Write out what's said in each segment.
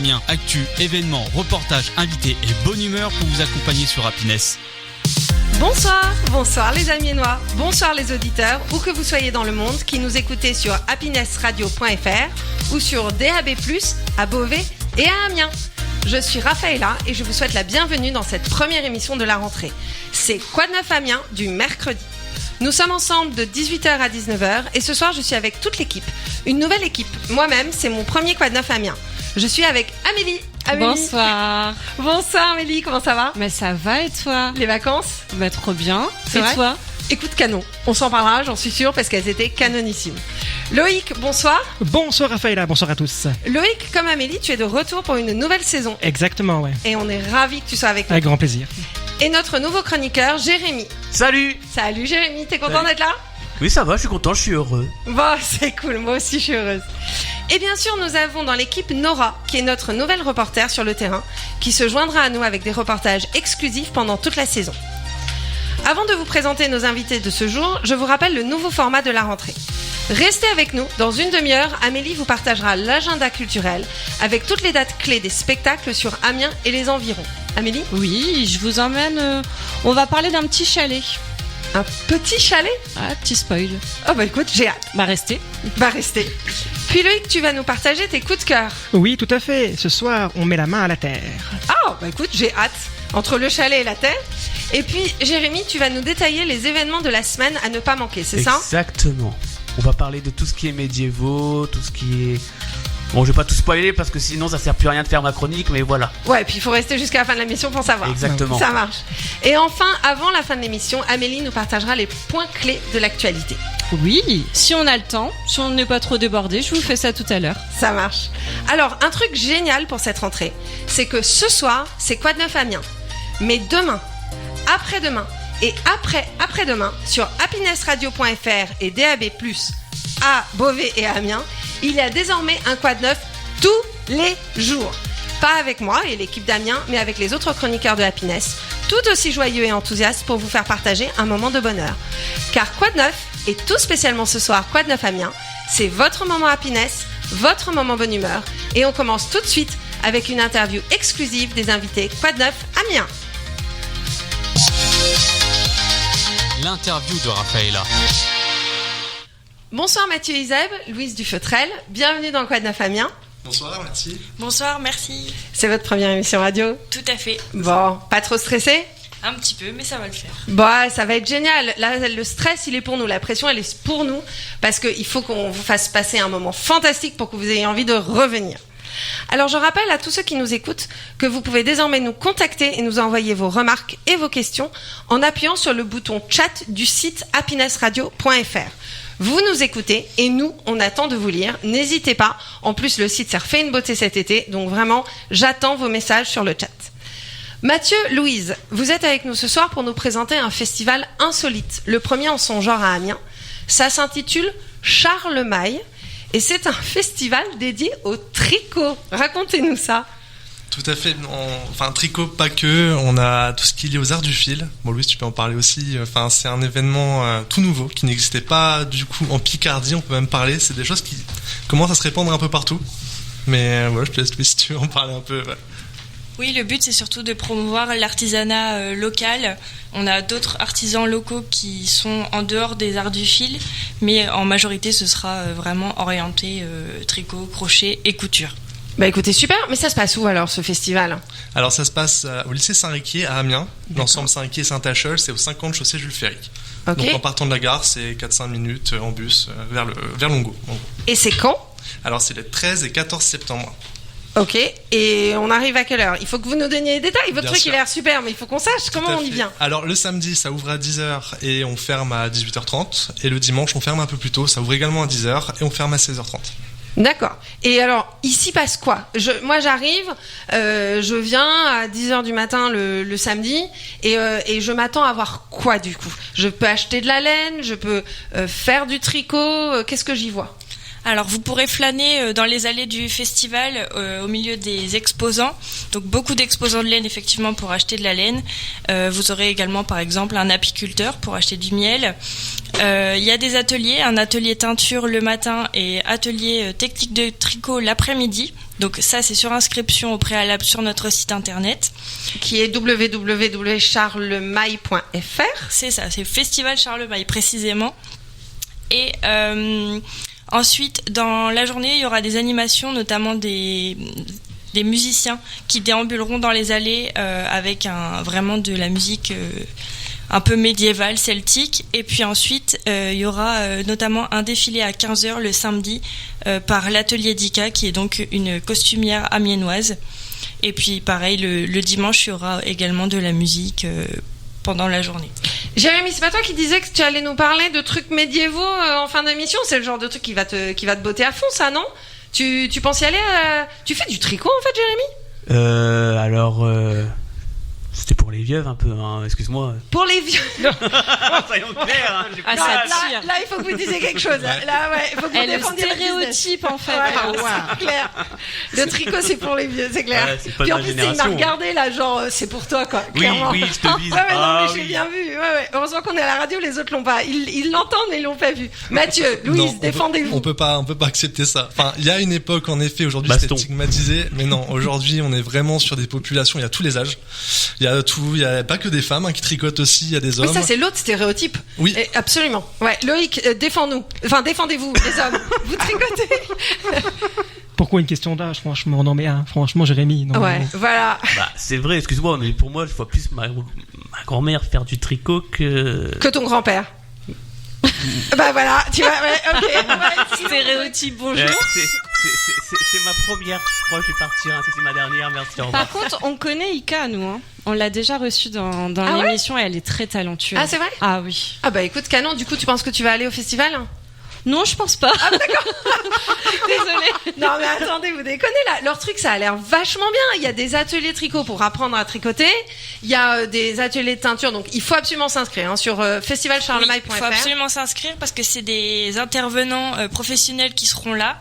Amiens, actu, événements, reportages, invités et bonne humeur pour vous accompagner sur Happiness. Bonsoir les Amiénois, bonsoir les auditeurs, où que vous soyez dans le monde, qui nous écoutez sur happinessradio.fr ou sur DAB+, à Beauvais et à Amiens. Je suis Raphaëla et je vous souhaite la bienvenue dans cette première émission de la rentrée. C'est Quoi de neuf Amiens du mercredi. Nous sommes ensemble de 18h à 19h et ce soir je suis avec toute l'équipe. Une nouvelle équipe, moi-même, c'est mon premier Quoi de neuf Amiens. Je suis avec Amélie. Bonsoir. Bonsoir Amélie, comment ça va ? Mais ça va et toi ? Les vacances ? Trop bien. C'est et vrai ? toi ? Écoute canon, on s'en parlera, j'en suis sûre, parce qu'elles étaient canonissimes. Loïc, bonsoir. Bonsoir Raphaëla, bonsoir à tous. Loïc, comme Amélie, tu es de retour pour une nouvelle saison. Exactement, ouais. Et on est ravis que tu sois avec nous. Avec grand plaisir. Et notre nouveau chroniqueur, Jérémy. Salut. Salut Jérémy, t'es content d'être là ? Oui, ça va, je suis content, je suis heureux. Bon, c'est cool, moi aussi je suis heureuse. Et bien sûr, nous avons dans l'équipe Nora, qui est notre nouvelle reporter sur le terrain, qui se joindra à nous avec des reportages exclusifs pendant toute la saison. Avant de vous présenter nos invités de ce jour, je vous rappelle le nouveau format de la rentrée. Restez avec nous, dans une demi-heure, Amélie vous partagera l'agenda culturel avec toutes les dates clés des spectacles sur Amiens et les environs. Amélie ? Oui, je vous emmène... on va parler d'un petit chalet. Un petit chalet ? Ah, petit spoil. Oh bah écoute, j'ai hâte. Restez. Restez. Puis Loïc, tu vas nous partager tes coups de cœur. Oui, tout à fait. Ce soir, on met la main à la terre. Ah, bah écoute, j'ai hâte. Entre le chalet et la terre. Et puis, Jérémy, tu vas nous détailler les événements de la semaine à ne pas manquer, c'est ça ? Exactement. On va parler de tout ce qui est médiévaux, tout ce qui est... Bon, je vais pas tout spoiler parce que sinon ça sert plus à rien de faire ma chronique, mais voilà. Ouais, puis il faut rester jusqu'à la fin de l'émission pour savoir. Exactement. Ça marche. Et enfin, avant la fin de l'émission, Amélie nous partagera les points clés de l'actualité. Oui, si on a le temps, si on n'est pas trop débordé, je vous fais ça tout à l'heure. Ça marche. Alors, un truc génial pour cette rentrée, c'est que ce soir, c'est Quoi de neuf Amiens. Mais demain, après-demain et après-demain, sur happinessradio.fr et DAB+, à Beauvais et à Amiens, il y a désormais un Quoi de neuf tous les jours. Pas avec moi et l'équipe d'Amiens, mais avec les autres chroniqueurs de Happiness, tout aussi joyeux et enthousiastes pour vous faire partager un moment de bonheur. Car Quoi de neuf, et tout spécialement ce soir, Quoi de neuf Amiens, c'est votre moment Happiness, votre moment bonne humeur, et on commence tout de suite avec une interview exclusive des invités Quoi de neuf Amiens. L'interview de Raphaëla. Bonsoir Mathieu Iseb, Louise Dufeutrel, bienvenue dans Quoi de neuf Amiens. Bonsoir, merci. Bonsoir, merci. C'est votre première émission radio ? Tout à fait. Bon, pas trop stressé ? Un petit peu, mais ça va le faire. Bah, ça va être génial. Là, le stress, il est pour nous. La pression, elle est pour nous. Parce qu'il faut qu'on vous fasse passer un moment fantastique pour que vous ayez envie de revenir. Alors, je rappelle à tous ceux qui nous écoutent que vous pouvez désormais nous contacter et nous envoyer vos remarques et vos questions en appuyant sur le bouton chat du site happinessradio.fr. Vous nous écoutez et nous, on attend de vous lire. N'hésitez pas. En plus, le site s'est refait une beauté cet été. Donc vraiment, j'attends vos messages sur le chat. Mathieu, Louise, vous êtes avec nous ce soir pour nous présenter un festival insolite, le premier en son genre à Amiens. Ça s'intitule Charlemagne et c'est un festival dédié au tricot. Racontez-nous ça. Tout à fait. Enfin, tricot, pas que. On a tout ce qui est lié aux arts du fil. Bon, Louis, tu peux en parler aussi. Enfin, c'est un événement tout nouveau qui n'existait pas du coup en Picardie. On peut même parler. C'est des choses qui commencent à se répandre un peu partout. Mais voilà, je te laisse Louis si tu veux en parler un peu. Ouais. Oui, le but, c'est surtout de promouvoir l'artisanat local. On a d'autres artisans locaux qui sont en dehors des arts du fil, mais en majorité, ce sera vraiment orienté tricot, crochet et couture. Bah écoutez, super. Mais ça se passe où alors, ce festival ? Alors, ça se passe au lycée Saint-Riquier à Amiens. L'ensemble Saint-Riquier et Saint-Achol, c'est au 50 chaussée Jules Ferry. Okay. Donc, en partant de la gare, c'est 4-5 minutes en bus vers Longo. Et c'est quand ? Alors, c'est les 13 et 14 septembre. Ok, et on arrive à quelle heure ? Il faut que vous nous donniez les détails. Votre Bien truc, sûr. il a l'air super, mais il faut qu'on sache comment on y vient. Alors, le samedi, ça ouvre à 10h et on ferme à 18h30. Et le dimanche, on ferme un peu plus tôt. Ça ouvre également à 10h et on ferme à 16h30. D'accord. Et alors, ici passe quoi ? Moi, j'arrive, je viens à 10h du matin le samedi et je m'attends à voir quoi du coup ? Je peux acheter de la laine, je peux faire du tricot, qu'est-ce que j'y vois ? Alors, vous pourrez flâner dans les allées du festival au milieu des exposants. Donc, beaucoup d'exposants de laine, effectivement, pour acheter de la laine. Vous aurez également, par exemple, un apiculteur pour acheter du miel. Il y a des ateliers, un atelier teinture le matin et atelier technique de tricot l'après-midi. Donc, ça, c'est sur inscription au préalable sur notre site internet. Qui est www.charlemaille.fr. C'est ça, c'est Festival Charlemaille, précisément. Et... ensuite, dans la journée, il y aura des animations, notamment des musiciens qui déambuleront dans les allées avec vraiment de la musique un peu médiévale, celtique. Et puis ensuite, il y aura notamment un défilé à 15h le samedi par l'atelier d'Ika, qui est donc une costumière amiénoise. Et puis pareil, le dimanche, il y aura également de la musique pendant la journée. Jérémy, c'est pas toi qui disais que tu allais nous parler de trucs médiévaux en fin d'émission? C'est le genre de truc qui va te botter à fond, ça, non? Tu penses y aller Tu fais du tricot, en fait, Jérémy? Alors, c'était pour les vieux un peu, hein, excuse-moi. Pour les vieux. Soyons clairs, hein, j'ai Ah, Non, ça tire. là, il faut que vous disiez quelque chose. Là, ouais, il faut que vous Le défendiez votre business. stéréotype, en fait. Ouais, c'est clair. Le tricot, c'est pour les vieux, c'est clair. Ouais, c'est pas Puis de en ma plus, il m'a génération. regardé là, genre, c'est pour toi, quoi. Oui, Clairement. oui, je te vise. Ouais, non, Ah, mais j'ai oui. bien vu. Ouais. Heureusement qu'on est à la radio, les autres l'ont pas. Ils l'entendent, mais ils l'ont pas vu. Mathieu, Louise, Non, défendez-vous. On peut pas accepter ça. Enfin, il y a une époque, en effet, aujourd'hui, Baston. c'était stigmatisé, mais non, aujourd'hui, on est vraiment sur des populations, il y a tous les âges. Il y a pas que des femmes hein, qui tricotent aussi, il y a des hommes. Oui, ça c'est l'autre stéréotype. Oui. Absolument. Ouais, Loïc, défends-nous. Enfin, défendez-vous, les hommes. Vous tricotez. Pourquoi une question d'âge, franchement? Non, mais franchement, Jérémy. Non, Ouais, non. voilà. Bah, c'est vrai, excuse-moi, mais pour moi, je vois plus ma grand-mère faire du tricot que... Que ton grand-père. Bah voilà, tu vois, ouais, ok. Ouais, Stéréotype, bonjour. C'est ma première, je crois que je vais partir, hein, c'est ma dernière, merci, au revoir. Par contre, on connaît Ika, nous. Hein. On l'a déjà reçue dans Ah ouais l'émission et elle est très talentueuse. Ah, c'est vrai? Ah oui. Ah bah écoute, canon, du coup, tu penses que tu vas aller au festival? Non, je pense pas. Désolée. Non mais attendez, vous déconnez là. Leur truc, ça a l'air vachement bien. Il y a des ateliers tricot pour apprendre à tricoter. Il y a des ateliers de teinture. Donc il faut absolument s'inscrire sur festivalcharlemaille.fr. Il faut absolument s'inscrire parce que c'est des intervenants professionnels qui seront là.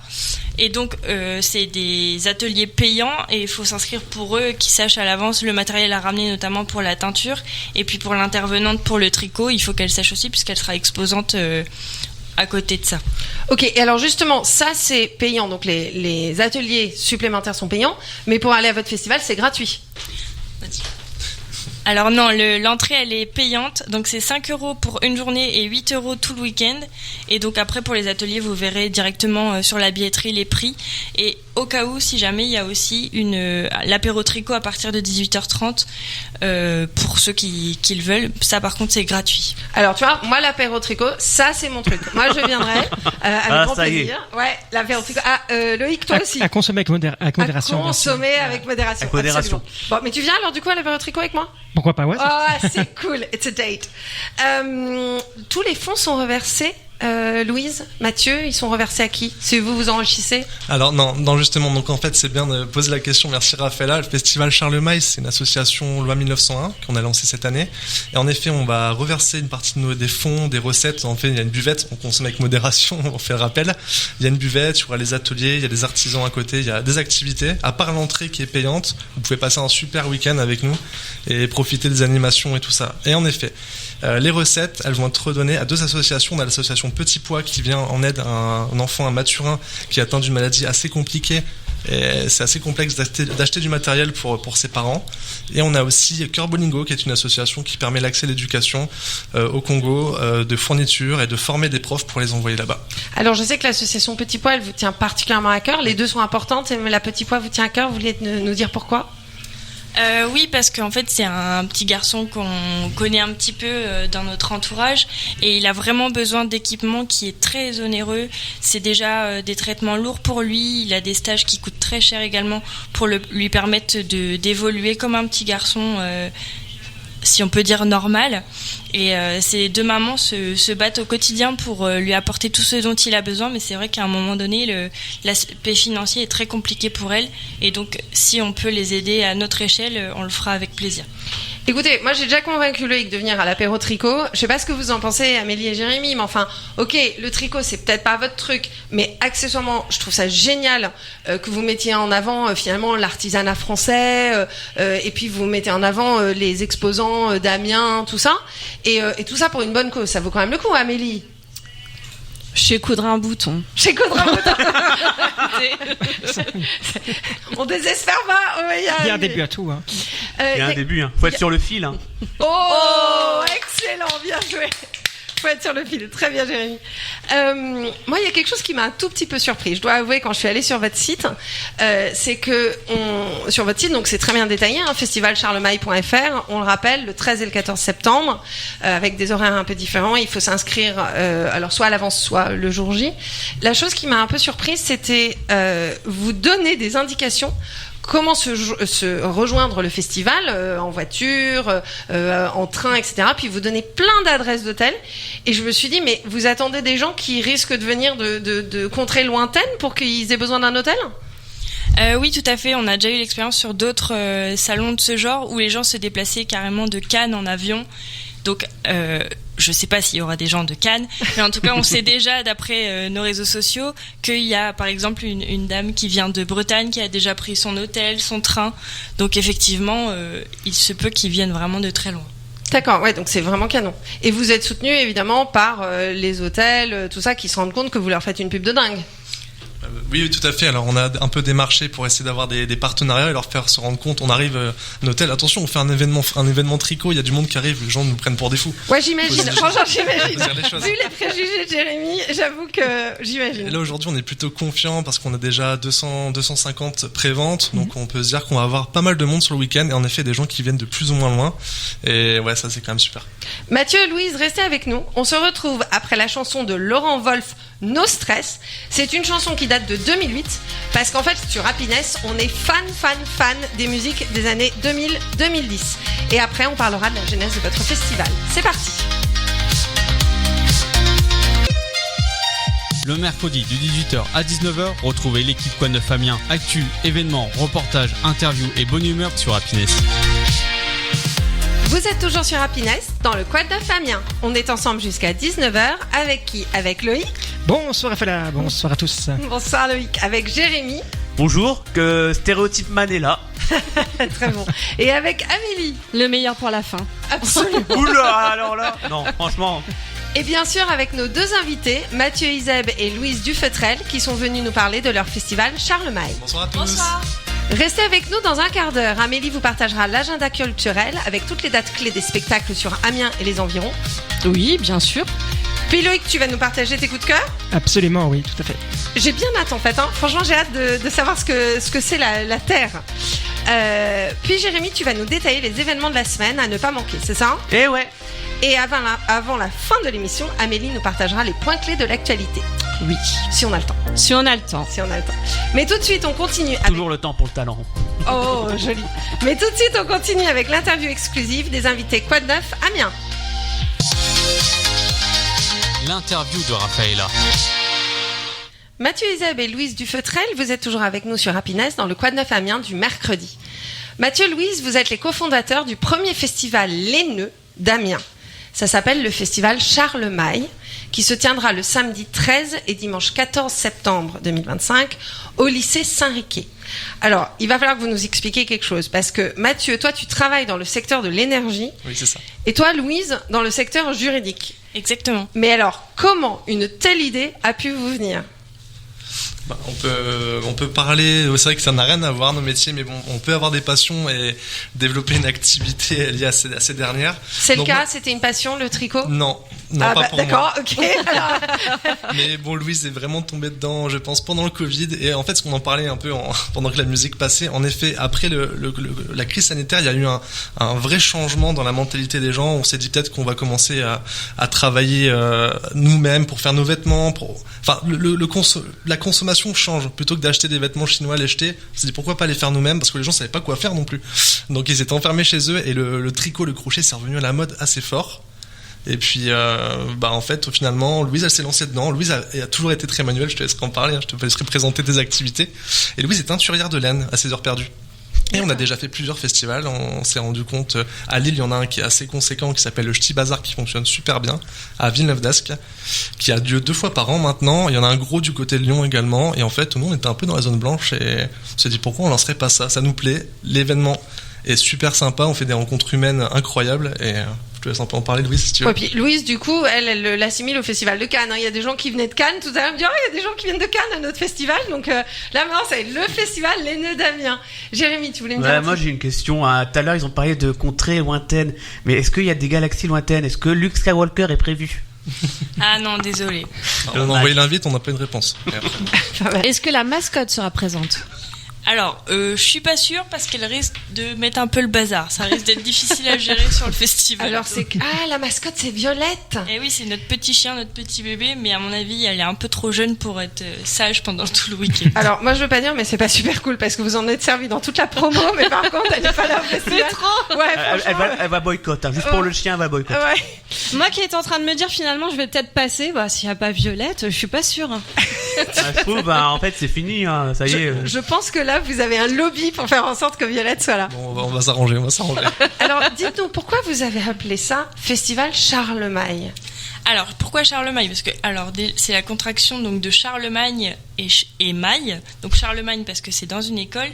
Et donc, c'est des ateliers payants et il faut s'inscrire pour eux qui sachent à l'avance le matériel à ramener, notamment pour la teinture. Et puis pour l'intervenante pour le tricot, il faut qu'elle sache aussi puisqu'elle sera exposante à côté de ça. Ok, et alors justement, ça c'est payant. Donc les ateliers supplémentaires sont payants. Mais pour aller à votre festival, c'est gratuit. Vas-y. Alors non, l'entrée elle est payante, donc c'est 5 € pour une journée et 8 € tout le week-end. Et donc après pour les ateliers, vous verrez directement sur la billetterie les prix. Et au cas où, si jamais, il y a aussi l'apéro tricot à partir de 18h30 pour ceux qui le veulent. Ça par contre c'est gratuit. Alors tu vois, moi l'apéro tricot, ça c'est mon truc. Moi je viendrai avec grand ça y est. plaisir. Ouais, l'apéro tricot. Ah, Loïc, toi aussi. À consommer avec modération. À consommer avec modération. Avec modération. Absolument. Bon, mais tu viens alors du coup à l'apéro tricot avec moi? Pourquoi pas, ouais. Oh, c'est cool. It's a date. Tous les fonds sont reversés. Louise, Mathieu, ils sont reversés à qui? Si vous enrichissez? Alors non, justement, donc en fait c'est bien de poser la question, merci Raphaël. Le Festival Charlemagne, c'est une association loi 1901 qu'on a lancée cette année. Et en effet, on va reverser une partie des fonds, des recettes. En fait, il y a une buvette, on consomme avec modération, on fait le rappel. Il y a une buvette, il y aura les ateliers, il y a des artisans à côté, il y a des activités. À part l'entrée qui est payante, vous pouvez passer un super week-end avec nous et profiter des animations et tout ça. Et en effet, les recettes, elles vont être redonnées à 2 associations. On a l'association Petit Pois qui vient en aide à un enfant, un Mathurin, qui est atteint d'une maladie assez compliquée. Et c'est assez complexe d'acheter du matériel pour ses parents. Et on a aussi Cœur Bolingo, qui est une association qui permet l'accès à l'éducation au Congo, de fournitures et de former des profs pour les envoyer là-bas. Alors je sais que l'association Petit Pois, elle vous tient particulièrement à cœur. Les deux sont importantes, mais la Petit Pois vous tient à cœur. Vous voulez nous dire pourquoi? Oui, parce qu'en fait c'est un petit garçon qu'on connaît un petit peu dans notre entourage et il a vraiment besoin d'équipement qui est très onéreux. C'est déjà des traitements lourds pour lui, il a des stages qui coûtent très cher également pour lui permettre d'évoluer comme un petit garçon, si on peut dire normal. Et ces 2 mamans se battent au quotidien pour lui apporter tout ce dont il a besoin, mais c'est vrai qu'à un moment donné l'aspect financier est très compliqué pour elle et donc si on peut les aider à notre échelle, on le fera avec plaisir. Écoutez, moi j'ai déjà convaincu Loïc de venir à l'apéro tricot. Je sais pas ce que vous en pensez, Amélie et Jérémy, mais enfin, ok, le tricot c'est peut-être pas votre truc, mais accessoirement, je trouve ça génial que vous mettiez en avant finalement l'artisanat français, et puis vous mettez en avant les exposants d'Amiens, tout ça, et tout ça pour une bonne cause. Ça vaut quand même le coup, Amélie. Chez Coudre un bouton. Chez Coudre un bouton. On désespère pas. Il y a un début à tout. Hein. Il y a un début, hein. Faut être sur le fil. Hein. Oh, excellent, bien joué. Faut être sur le fil, très bien Jérémy. Moi, il y a quelque chose qui m'a un tout petit peu surpris. Je dois avouer, quand je suis allée sur votre site, c'est que sur votre site, donc c'est très bien détaillé, hein, festivalcharlemaille.fr. On le rappelle, le 13 et le 14 septembre, avec des horaires un peu différents. Il faut s'inscrire, alors soit à l'avance, soit le jour J. La chose qui m'a un peu surprise, c'était vous donner des indications. Comment se rejoindre le festival en voiture, en train, etc. Puis vous donnez plein d'adresses d'hôtels. Et je me suis dit, mais vous attendez des gens qui risquent de venir de contrées lointaines pour qu'ils aient besoin d'un hôtel ? Oui, tout à fait. On a déjà eu l'expérience sur d'autres salons de ce genre où les gens se déplaçaient carrément de Cannes en avion. Donc, je sais pas s'il y aura des gens de Cannes, mais en tout cas, on sait déjà, d'après nos réseaux sociaux, qu'il y a, par exemple, une dame qui vient de Bretagne, qui a déjà pris son hôtel, son train. Donc, effectivement, il se peut qu'ils viennent vraiment de très loin. D'accord, ouais, donc c'est vraiment canon. Et vous êtes soutenu, évidemment, par les hôtels, tout ça, qui se rendent compte que vous leur faites une pub de dingue. Oui, tout à fait. Alors, on a un peu démarché pour essayer d'avoir des partenariats et leur faire se rendre compte. On arrive à un hôtel. Attention, on fait un événement tricot. Il y a du monde qui arrive. Les gens nous prennent pour des fous. Ouais, j'imagine. Franchement, j'imagine. Vu les préjugés de Jérémy, j'avoue que j'imagine. Et là, aujourd'hui, on est plutôt confiant parce qu'on a déjà 250 préventes. Donc, on peut se dire qu'on va avoir pas mal de monde sur le week-end. Et en effet, des gens qui viennent de plus ou moins loin. Et ouais, ça, c'est quand même super. Mathieu, Louise, restez avec nous. On se retrouve après la chanson de Laurent Wolf, No Stress. C'est une chanson qui date de 2008 parce qu'en fait sur Happiness on est fan des musiques des années 2000-2010 et après on parlera de la genèse de votre festival. C'est parti. Le mercredi de 18h à 19h, retrouvez l'équipe Quad 9 Amiens, actu, événements, reportages, interviews et bonne humeur sur Happiness. Vous êtes toujours sur Happiness, dans le Quad 9 Amiens. On est ensemble jusqu'à 19h. Avec qui ? Avec Loïc. Bonsoir Raphaël, bonsoir à tous. Bonsoir Loïc. Avec Jérémy. Bonjour, que Stéréotype Man est là. Très bon. Et avec Amélie. Le meilleur pour la fin. Absolument. Oula, alors là. Non, franchement. Et bien sûr avec nos deux invités, Mathieu Izeb et Louise Dufetrel, qui sont venus nous parler de leur festival Charlemagne. Bonsoir à tous. Bonsoir. Restez avec nous dans un quart d'heure. Amélie vous partagera l'agenda culturel avec toutes les dates clés des spectacles sur Amiens et les environs. Oui, bien sûr. Puis Loïc, tu vas nous partager tes coups de cœur ? Absolument, oui, tout à fait. J'ai bien hâte en fait. Franchement, j'ai hâte de savoir ce que c'est la Terre. Puis Jérémy, tu vas nous détailler les événements de la semaine à ne pas manquer, c'est ça ? Eh ouais. Et avant la fin de l'émission, Amélie nous partagera les points clés de l'actualité. Oui. Si on a le temps. Si on a le temps. Si on a le temps. Mais tout de suite, on continue avec... Toujours le temps pour le talent. Oh, joli. Mais tout de suite, on continue avec l'interview exclusive des invités Quad 9 Amiens. L'interview de Raphaëla. Mathieu Izeb et Louise Dufetrel, vous êtes toujours avec nous sur Happiness dans le Quad 9 Amiens du mercredi. Mathieu, Louise, vous êtes les cofondateurs du premier festival laineux d'Amiens. Ça s'appelle le festival Charlemagne, qui se tiendra le samedi 13 et dimanche 14 septembre 2025 au lycée Saint-Riquet. Alors, il va falloir que vous nous expliquiez quelque chose, parce que Mathieu, toi, tu travailles dans le secteur de l'énergie, Oui, c'est ça. et toi, Louise, dans le secteur juridique. Exactement. Mais alors, comment une telle idée a pu vous venir ? On peut parler, c'est vrai que ça n'a rien à voir nos métiers, mais bon, on peut avoir des passions et développer une activité liée à ces dernières. C'est le Donc, cas, moi- c'était une passion, le tricot ? Non, Ah pas bah, pour d'accord, moi. ok. Alors, Mais bon, Louise est vraiment tombée dedans, je pense, pendant le Covid. Et en fait, ce qu'on en parlait un peu pendant que la musique passait, en effet, après la crise sanitaire, il y a eu un vrai changement dans la mentalité des gens. On s'est dit peut-être qu'on va commencer à travailler nous-mêmes pour faire nos vêtements. Enfin, la consommation change. Plutôt que d'acheter des vêtements chinois, les jeter, on s'est dit pourquoi pas les faire nous-mêmes, parce que les gens savaient pas quoi faire non plus. Donc ils étaient enfermés chez eux et le tricot, le crochet, c'est revenu à la mode assez fort. Et puis, en fait, finalement, Louise, elle s'est lancée dedans. Louise a toujours été très manuelle, je te laisserai en parler, je te laisserai présenter tes activités. Et Louise est teinturière de laine à ses heures perdues. Et on a déjà fait plusieurs festivals. On s'est rendu compte, à Lille, il y en a un qui est assez conséquent, qui s'appelle le Ch'ti Bazar, qui fonctionne super bien, à Villeneuve-d'Ascq, qui a lieu 2 fois par an maintenant. Il y en a un gros du côté de Lyon également. Et en fait, nous, on était un peu dans la zone blanche et on s'est dit pourquoi on lancerait pas ça. Ça nous plaît. L'événement est super sympa. On fait des rencontres humaines incroyables et je te laisse un peu en parler, Louise, si tu veux. Ouais, puis Louise, du coup, elle l'assimile au festival de Cannes. Il y a des gens qui venaient de Cannes. Tout à l'heure, elle me dit, il y a des gens qui viennent de Cannes à notre festival. Donc là, maintenant, c'est le festival Les Nœuds d'Amiens. Jérémy, tu voulais me dire un Moi, truc? j'ai une question. Tout à l'heure, ils ont parlé de contrées lointaines. Mais est-ce qu'il y a des galaxies lointaines? Est-ce que Luke Skywalker est prévu? Ah non, désolé. Et on a envoyé l'invite, on n'a pas une réponse. Et après, Est-ce que la mascotte sera présente? Alors, je suis pas sûre parce qu'elle risque de mettre un peu le bazar. Ça risque d'être difficile à gérer sur le festival. Alors, la mascotte, c'est Violette. Et oui, c'est notre petit chien, notre petit bébé, mais à mon avis, elle est un peu trop jeune pour être sage pendant tout le week-end. Alors, moi, je veux pas dire, mais c'est pas super cool parce que vous en êtes servi dans toute la promo, mais par contre, elle est pas là au festival. C'est trop. Ouais, franchement. Elle va boycott. Juste pour le chien, elle va boycott. Ouais. Moi qui étais en train de me dire finalement je vais peut-être passer, s'il n'y a pas Violette, je suis pas sûre. Je trouve, en fait, c'est fini. Ça y est. Je pense que là, vous avez un lobby pour faire en sorte que Violette soit là. bon, on va s'arranger, Alors, dites-nous, pourquoi vous avez appelé ça Festival Charlemagne? Alors, pourquoi Charlemagne? Parce que c'est la contraction donc de Charlemagne et Maille. Donc Charlemagne parce que c'est dans une école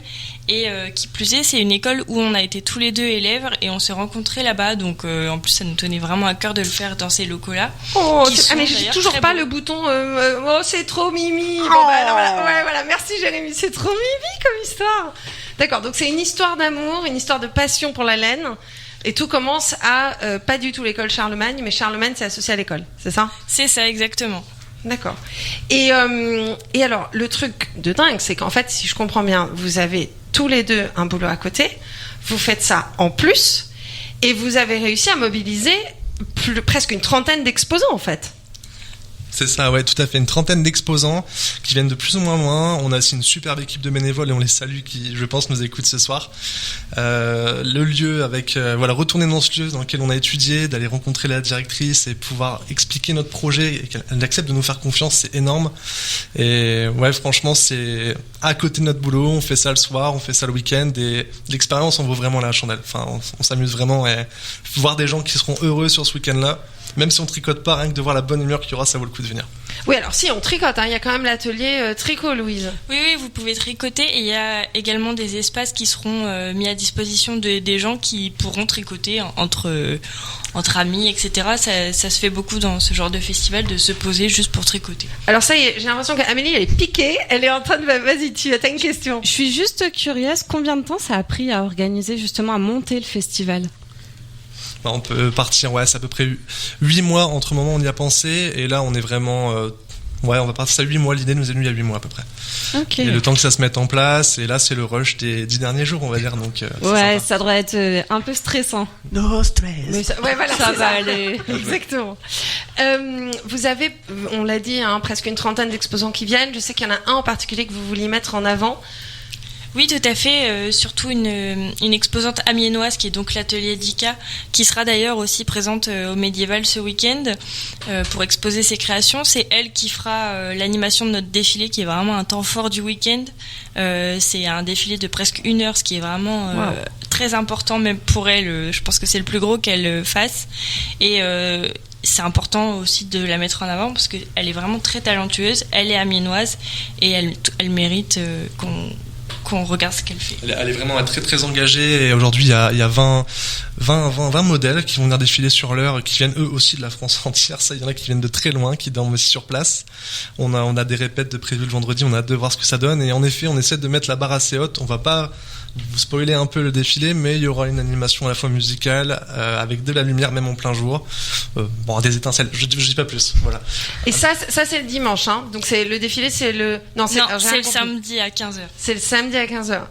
et qui plus est, c'est une école où on a été tous les deux élèves et on s'est rencontrés là-bas. Donc en plus, ça nous tenait vraiment à cœur de le faire dans ces locaux-là. Oh, qui sont mais j'ai d'ailleurs toujours très pas beaux. le bouton. Oh, c'est trop mimi. Bon, bah, alors, voilà. Merci Jérémy, c'est trop mimi comme histoire. D'accord, donc c'est une histoire d'amour, une histoire de passion pour la laine. Et tout commence à pas du tout l'école Charlemagne, mais Charlemagne c'est associé à l'école, c'est ça? C'est ça, exactement. D'accord. Et alors, le truc de dingue, c'est qu'en fait, si je comprends bien, vous avez tous les deux un boulot à côté, vous faites ça en plus, et vous avez réussi à mobiliser presque une trentaine d'exposants, en fait. c'est ça, ouais, tout à fait. Une trentaine d'exposants qui viennent de plus ou moins loin. On a aussi une superbe équipe de bénévoles et on les salue qui, je pense, nous écoutent ce soir. Le lieu avec, retourner dans ce lieu dans lequel on a étudié, d'aller rencontrer la directrice et pouvoir expliquer notre projet et qu'elle accepte de nous faire confiance, c'est énorme. Et ouais, franchement, c'est à côté de notre boulot. On fait ça le soir, on fait ça le week-end et l'expérience en vaut vraiment la chandelle. Enfin, on s'amuse vraiment et voir des gens qui seront heureux sur ce week-end-là. Même si on tricote pas, rien que de voir la bonne humeur qu'il y aura, ça vaut le coup de venir. Oui, alors si on tricote, il y a quand même l'atelier tricot, Louise. Oui, vous pouvez tricoter et il y a également des espaces qui seront mis à disposition des gens qui pourront tricoter entre amis, etc. Ça se fait beaucoup dans ce genre de festival de se poser juste pour tricoter. Alors ça y est, j'ai l'impression qu'Amélie, elle est piquée, elle est en train de... Vas-y, tu as une question. Je suis juste curieuse, combien de temps ça a pris à organiser, justement, à monter le festival ? On peut partir, c'est à peu près 8 mois entre le moment où on y a pensé, et là on est vraiment... on va partir à 8 mois, l'idée nous est venue il y a 8 mois à peu près. Ok. Et le temps que ça se mette en place, et là c'est le rush des 10 derniers jours, on va dire, donc c'est Ouais, sympa. ça devrait être un peu stressant. No stress. Mais ça, voilà, Ça c'est va aller. Exactement. Vous avez, on l'a dit, presque une trentaine d'exposants qui viennent. Je sais qu'il y en a un en particulier que vous vouliez mettre en avant. Oui, tout à fait. Surtout une exposante amiénoise qui est donc l'atelier d'Ika, qui sera d'ailleurs aussi présente au Médiéval ce week-end pour exposer ses créations. C'est elle qui fera l'animation de notre défilé, qui est vraiment un temps fort du week-end. C'est un défilé de presque 1 heure, ce qui est vraiment très important, même pour elle. Je pense que c'est le plus gros qu'elle fasse. Et c'est important aussi de la mettre en avant parce qu'elle est vraiment très talentueuse. Elle est amiénoise et elle mérite qu'on regarde ce qu'elle fait. Elle est vraiment très très engagée, et aujourd'hui il y a 20 modèles qui vont venir défiler sur l'heure, qui viennent eux aussi de la France entière. Ça, il y en a qui viennent de très loin, qui dorment aussi sur place. On a des répètes de prévues le vendredi, on a hâte de voir ce que ça donne, et en effet on essaie de mettre la barre assez haute. On va pas vous spoiler un peu le défilé, mais il y aura une animation à la fois musicale, avec de la lumière même en plein jour, des étincelles, je dis pas plus, voilà. Et ça c'est le dimanche, hein. Donc c'est le défilé, c'est le... Non, c'est le samedi à 15h. C'est le samedi à 15h.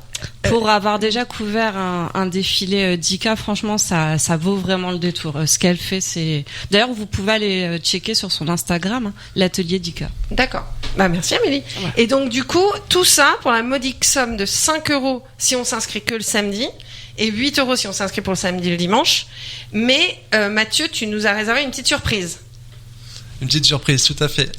Pour avoir déjà couvert un défilé d'Ika, franchement, ça vaut vraiment le détour. Ce qu'elle fait, c'est... D'ailleurs, vous pouvez aller checker sur son Instagram, l'atelier d'Ika. D'accord. Merci Amélie. Ouais. Et donc du coup, tout ça pour la modique somme de 5€ si on s'inscrit que le samedi, et 8€ si on s'inscrit pour le samedi et le dimanche. Mais Mathieu, tu nous as réservé une petite surprise. Une petite surprise, tout à fait.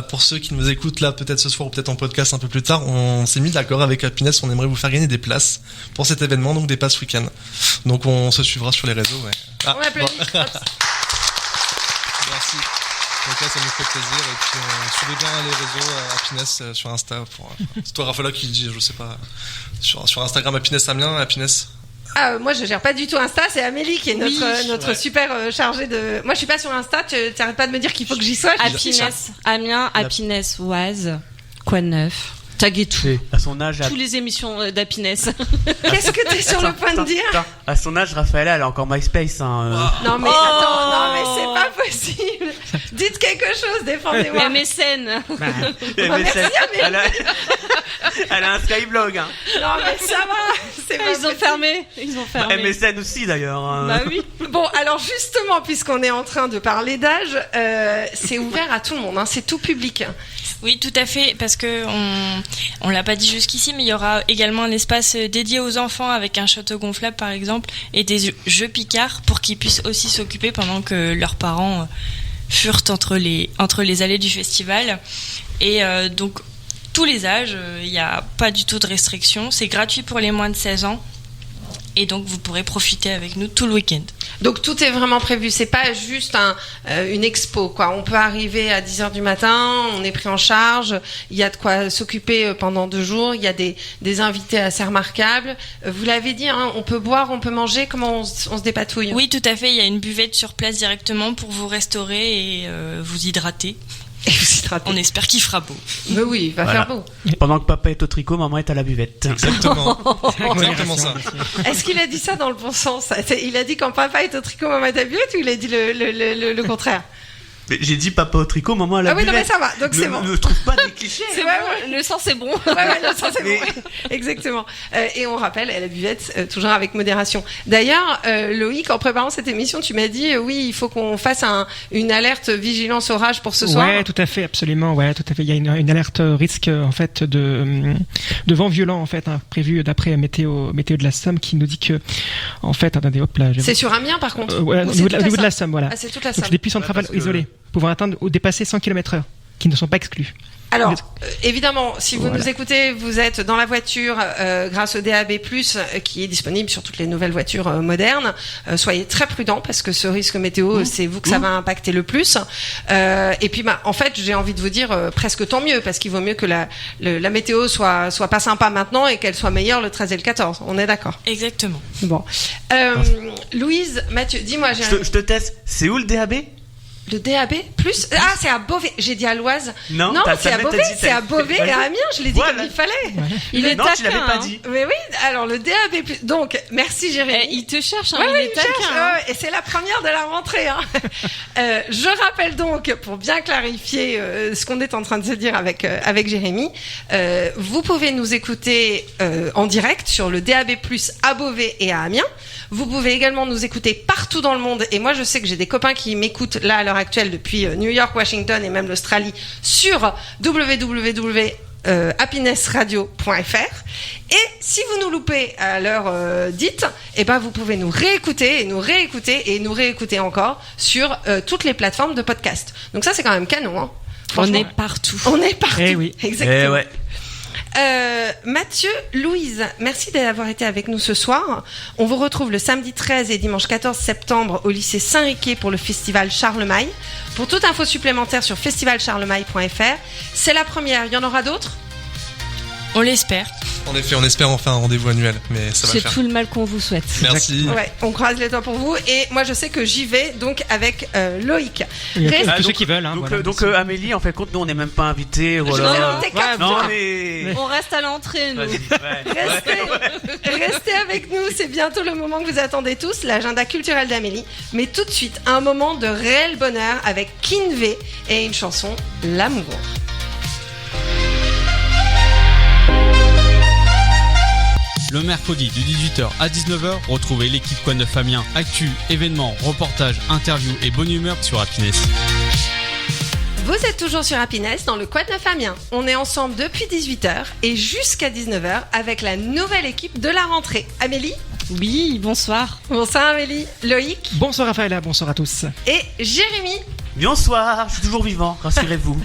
Pour ceux qui nous écoutent là, peut-être ce soir ou peut-être en podcast un peu plus tard, on s'est mis d'accord avec Happiness, on aimerait vous faire gagner des places pour cet événement, donc des passes week-end. Donc on se suivra sur les réseaux. Ouais. On applaudit. Bon. Merci. Donc là, ça nous fait plaisir. Et puis, suivez bien les réseaux Happiness sur Insta. C'est toi, Raffaella, qui dit, je sais pas, sur Instagram, Happiness Amiens, Happiness. Ah, moi, je gère pas du tout Insta. C'est Amélie qui est notre super chargée de. Moi, je suis pas sur Insta. Tu arrêtes pas de me dire qu'il faut que j'y sois. Happiness Amiens, Happiness Oise, quoi de neuf? Taguez tout. À son âge, Tous les émissions d'Happiness. Qu'est-ce que t'es sur le point de dire? à son âge, Raffaella, elle a encore MySpace. Hein, Non mais attends, non mais c'est pas possible. Dites quelque chose, défendez-moi. MSN. Merci, Amélie. Elle a un Skyblog. Hein. Non mais ça va, c'est pas Ils ont fermé. Ils ont fermé. MSN aussi d'ailleurs. Hein. Bah oui. Bon, alors justement, puisqu'on est en train de parler d'âge, c'est ouvert à tout le monde, hein, c'est tout public. Oui, tout à fait, parce que on l'a pas dit jusqu'ici, mais il y aura également un espace dédié aux enfants avec un château gonflable par exemple et des jeux Picard pour qu'ils puissent aussi s'occuper pendant que leurs parents furetent entre les allées du festival. Et donc tous les âges, il n'y a pas du tout de restriction, c'est gratuit pour les moins de 16 ans. Et donc vous pourrez profiter avec nous tout le week-end. Donc tout est vraiment prévu, c'est pas juste une expo, quoi. On peut arriver à 10h du matin, on est pris en charge, il y a de quoi s'occuper pendant 2 jours, il y a des invités assez remarquables. Vous l'avez dit, hein, on peut boire, on peut manger, comment on se dépatouille? Oui, tout à fait, il y a une buvette sur place directement pour vous restaurer et vous hydrater. Et vous hydratez. On espère qu'il fera beau. Mais oui, il va faire beau. Pendant que papa est au tricot, maman est à la buvette. Exactement. Exactement ça. Est-ce qu'il a dit ça dans le bon sens? Il a dit quand papa est au tricot, maman est à la buvette, ou il a dit le contraire? Mais j'ai dit papa au tricot, maman à la Ah oui, buvette. non mais ça va, donc c'est bon. Ne trouve pas des clichés. C'est bon, Le sens est bon. Ouais, non, ça c'est bon. Exactement. Et on rappelle, à la buvette, toujours avec modération. D'ailleurs, Loïc, en préparant cette émission, tu m'as dit, oui, il faut qu'on fasse une alerte vigilance orage pour ce soir. Ouais, tout à fait, absolument. Ouais, tout à fait. Il y a une alerte risque en fait de vent violent en fait prévu d'après météo de la Somme qui nous dit que en fait, attendez, hop là. C'est sur Amiens par contre. Ouais, au niveau de la Somme, voilà. Ah, c'est toute la Donc Somme. des puissantes rafales isolées pouvant atteindre ou dépasser 100 km/h, qui ne sont pas exclus. Alors, évidemment, si vous nous écoutez, vous êtes dans la voiture grâce au DAB+, qui est disponible sur toutes les nouvelles voitures modernes. Soyez très prudents parce que ce risque météo, c'est vous que ça va impacter le plus. Et puis, en fait, j'ai envie de vous dire presque tant mieux parce qu'il vaut mieux que la météo soit pas sympa maintenant et qu'elle soit meilleure le 13 et le 14. On est d'accord? Exactement. Bon. Louise, Mathieu, dis-moi. Je te teste. C'est où le DAB? Le DAB+, ah, c'est à Beauvais. J'ai dit à l'Oise. Non, c'est à Beauvais, c'est à Beauvais et à Amiens. Je l'ai dit comme il fallait. Il est non, taquin, tu l'avais pas hein. dit. Mais oui, alors le DAB+. Donc, merci Jérémy. Il te cherche, hein, Ouais, il oui, est il taquin. cherche, Hein. et c'est la première de la rentrée. Hein. Je rappelle donc, pour bien clarifier ce qu'on est en train de se dire avec Jérémy, vous pouvez nous écouter en direct sur le DAB+, à Beauvais et à Amiens. Vous pouvez également nous écouter partout dans le monde. Et moi, je sais que j'ai des copains qui m'écoutent là à l'heure actuelle depuis New York, Washington et même l'Australie sur www.happinessradio.fr. Et si vous nous loupez à l'heure dite, eh ben vous pouvez nous réécouter et nous réécouter et nous réécouter encore sur toutes les plateformes de podcast. Donc ça, c'est quand même canon. Hein. On est partout. On est partout. Eh oui. Exactement. Eh ouais. Mathieu, Louise, merci d'avoir été avec nous ce soir. On vous retrouve le samedi 13 et dimanche 14 septembre au lycée Saint-Riquet pour le festival Charlemagne. Pour toute info supplémentaire sur festivalcharlemagne.fr. C'est la première, il y en aura d'autres ? On l'espère. En effet, on espère enfin un rendez-vous annuel, mais ça va le C'est faire. tout le mal qu'on vous souhaite. Merci. Ouais, on croise les doigts pour vous. Et moi, je sais que j'y vais donc avec Loïc. Il y a Reste- tous ceux qui veulent. Hein, voilà. Donc Amélie, en fait, compte, nous on n'est même pas invités. Voilà. t'es capte, Non, toi. mais. On reste à l'entrée, nous. Vas-y, ouais. Restez avec nous, c'est bientôt le moment que vous attendez tous, l'agenda culturel d'Amélie. Mais tout de suite, un moment de réel bonheur avec Kinvé et une chanson, L'amour. Le mercredi de 18h à 19h, retrouvez l'équipe Quoi de Neuf Amiens, actu, événements, reportages, interviews et bonne humeur sur Happiness. Vous êtes toujours sur Happiness dans le Quad 9 Amiens. On est ensemble depuis 18h et jusqu'à 19h avec la nouvelle équipe de la rentrée. Amélie, Oui, bonsoir. bonsoir Amélie, Loïc Bonsoir Raphaël, bonsoir à tous. et Jérémy. Bonsoir, je suis toujours vivant, rassurez-vous.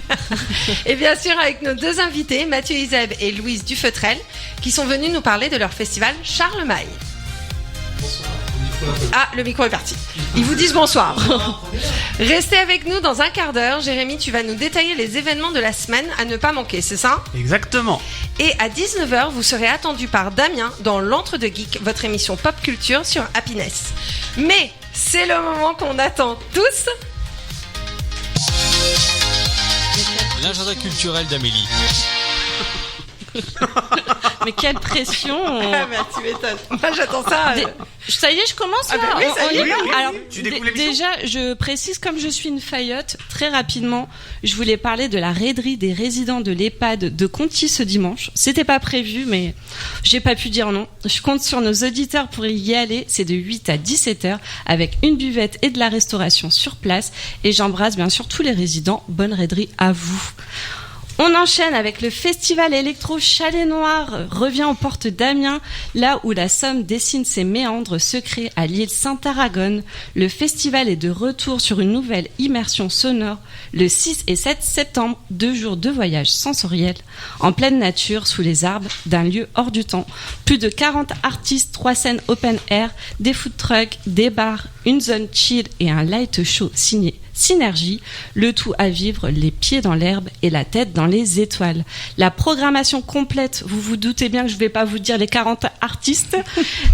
Et bien sûr, avec nos deux invités, Mathieu Iseb et Louise Dufeutrel, qui sont venus nous parler de leur festival Charlemagne. Bonsoir. Ah, le micro est parti. Ils vous disent bonsoir. Restez avec nous dans un quart d'heure. Jérémy, tu vas nous détailler les événements de la semaine à ne pas manquer, c'est ça ? Exactement. Et à 19h, vous serez attendu par Damien dans l'Antre de Geek, votre émission pop culture sur Happiness. Mais c'est le moment qu'on attend tous. L'agenda culturel d'Amélie. Mais quelle pression. Ah bah, tu m'étonnes. Moi, j'attends ça. Ça y est, je commence là. Ah bah oui, ça y est, On y va. oui. Alors, Tu découvres l'émission ? déjà, je précise, comme je suis une faillotte, très rapidement, je voulais parler de la raiderie des résidents de l'EHPAD de Conty ce dimanche. C'était pas prévu, mais j'ai pas pu dire non. Je compte sur nos auditeurs pour y aller. C'est de 8 à 17h avec une buvette et de la restauration sur place. Et j'embrasse bien sûr tous les résidents. Bonne raiderie à vous. On enchaîne avec le festival électro Chalet Noir, revient aux portes d'Amiens, là où la Somme dessine ses méandres secrets à l'île Saint-Aragon. Le festival est de retour sur une nouvelle immersion sonore le 6 et 7 septembre, 2 jours de voyage sensoriel, en pleine nature, sous les arbres, d'un lieu hors du temps. Plus de 40 artistes, 3 scènes open air, des food trucks, des bars, une zone chill et un light show signé Synergie, le tout à vivre les pieds dans l'herbe et la tête dans les étoiles. La programmation complète, vous vous doutez bien que je ne vais pas vous dire les 40 artistes.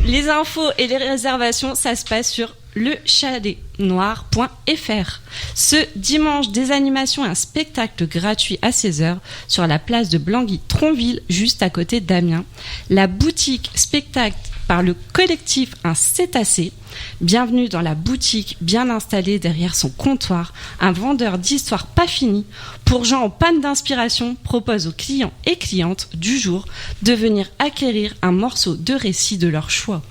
Les infos et les réservations, ça se passe sur lechaletnoir.fr. Ce dimanche, des animations et un spectacle gratuit à 16h sur la place de Blangy-Tronville, juste à côté d'Amiens. La boutique spectacle par le collectif Un Cétacé. Bienvenue dans la boutique, bien installée derrière son comptoir. Un vendeur d'histoires pas finies, pour gens en panne d'inspiration, propose aux clients et clientes du jour de venir acquérir un morceau de récit de leur choix.